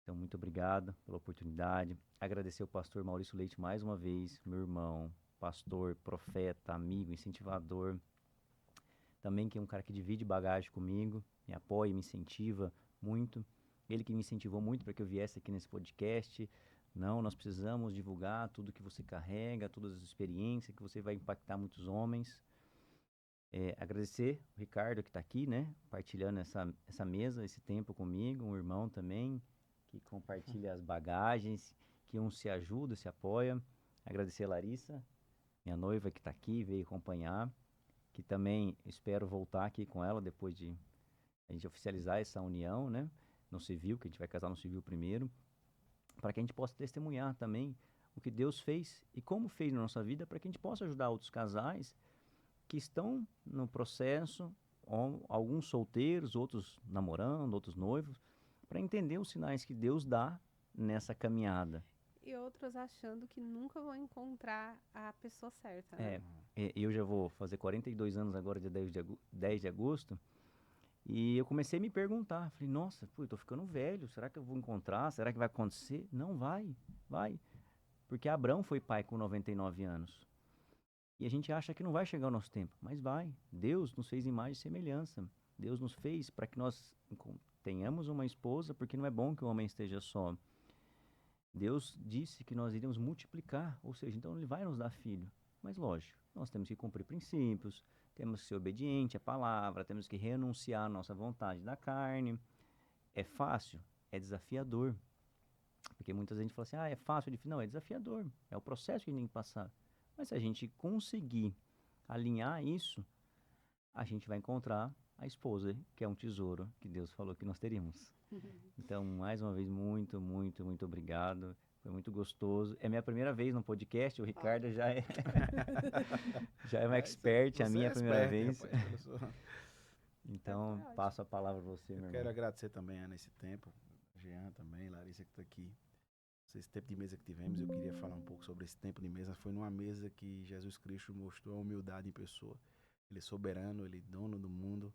Então, muito obrigado pela oportunidade. Agradecer ao pastor Maurício Leite mais uma vez, meu irmão, pastor, profeta, amigo, incentivador. Também que é um cara que divide bagagem comigo, me apoia, me incentiva muito. Ele que me incentivou muito para que eu viesse aqui nesse podcast. Não, nós precisamos divulgar tudo que você carrega, todas as experiências, que você vai impactar muitos homens. Agradecer o Ricardo que está aqui, né? Partilhando essa mesa, esse tempo comigo. Um irmão também, que compartilha as bagagens, que um se ajuda, se apoia. Agradecer a Larissa, minha noiva que está aqui, veio acompanhar. Que também espero voltar aqui com ela depois de a gente oficializar essa união, né? No civil, que a gente vai casar no civil primeiro. Para que a gente possa testemunhar também o que Deus fez e como fez na nossa vida, para que a gente possa ajudar outros casais que estão no processo, alguns solteiros, outros namorando, outros noivos, para entender os sinais que Deus dá nessa caminhada. E outros achando que nunca vão encontrar a pessoa certa, né? Eu já vou fazer 42 anos agora, dia 10 de agosto, e eu comecei a me perguntar, falei, nossa, pô, eu tô ficando velho, será que eu vou encontrar? Será que vai acontecer? Não, vai. Porque Abraão foi pai com 99 anos. E a gente acha que não vai chegar o nosso tempo, mas vai. Deus nos fez imagem e semelhança. Deus nos fez para que nós tenhamos uma esposa, porque não é bom que o homem esteja só. Deus disse que nós iríamos multiplicar, ou seja, então Ele vai nos dar filho. Mas lógico, nós temos que cumprir princípios, temos que ser obediente à palavra, temos que renunciar à nossa vontade da carne. É fácil? É desafiador. Porque muita gente fala assim, é fácil, não, é desafiador, é o processo que a gente tem que passar. Mas se a gente conseguir alinhar isso, a gente vai encontrar a esposa, que é um tesouro que Deus falou que nós teríamos. Então, mais uma vez, muito, muito, muito obrigado. Foi muito gostoso. É minha primeira vez no podcast, o Ricardo já é já é um expert, a minha primeira vez. Rapaz, Então, passo a palavra para você, meu irmão. Quero agradecer também, Ana, esse tempo. Jean também, Larissa que está aqui. Esse tempo de mesa que tivemos, eu queria falar um pouco sobre esse tempo de mesa. Foi numa mesa que Jesus Cristo mostrou a humildade em pessoa. Ele é soberano, ele é dono do mundo,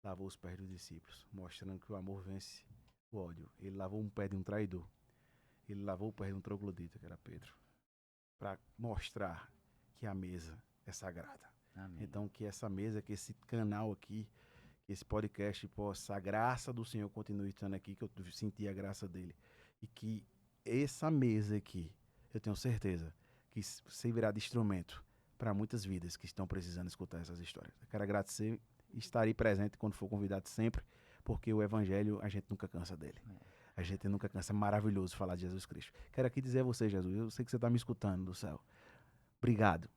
lavou os pés dos discípulos, mostrando que o amor vence o ódio. Ele lavou um pé de um traidor. Ele lavou o pé de um troglodita, que era Pedro, para mostrar que a mesa é sagrada. Amém. Então, que essa mesa, que esse canal aqui, que esse podcast possa, a graça do Senhor continue estando aqui, que eu senti a graça dele. E que essa mesa aqui, eu tenho certeza que servirá de instrumento para muitas vidas que estão precisando escutar essas histórias. Eu quero agradecer e estarei presente quando for convidado sempre, porque o Evangelho, a gente nunca cansa dele. A gente nunca cansa. É maravilhoso falar de Jesus Cristo. Quero aqui dizer a você, Jesus, eu sei que você está me escutando do céu. Obrigado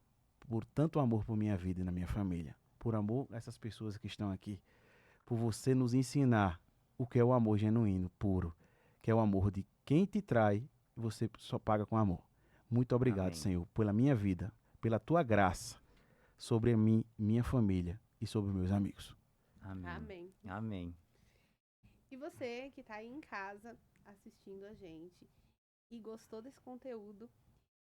por tanto amor por minha vida e na minha família. Por amor a essas pessoas que estão aqui. Por você nos ensinar o que é o amor genuíno, puro. Que é o amor de quem te trai e você só paga com amor. Muito obrigado, Amém. Senhor, pela minha vida, pela tua graça sobre mim, minha família e sobre meus amigos. Amém. Amém. Amém. E você que está aí em casa assistindo a gente e gostou desse conteúdo,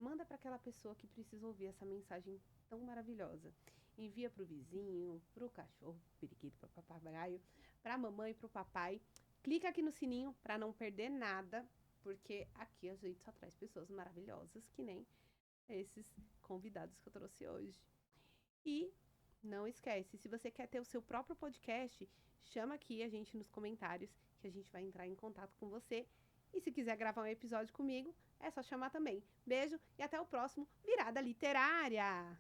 manda para aquela pessoa que precisa ouvir essa mensagem tão maravilhosa. Envia para o vizinho, para o cachorro, pro periquito, para o papagaio, para a mamãe, para o papai. Clica aqui no sininho para não perder nada, porque aqui a gente só traz pessoas maravilhosas, que nem esses convidados que eu trouxe hoje. E não esquece, se você quer ter o seu próprio podcast, chama aqui a gente nos comentários, que a gente vai entrar em contato com você. E se quiser gravar um episódio comigo, é só chamar também. Beijo e até o próximo Virada Literária!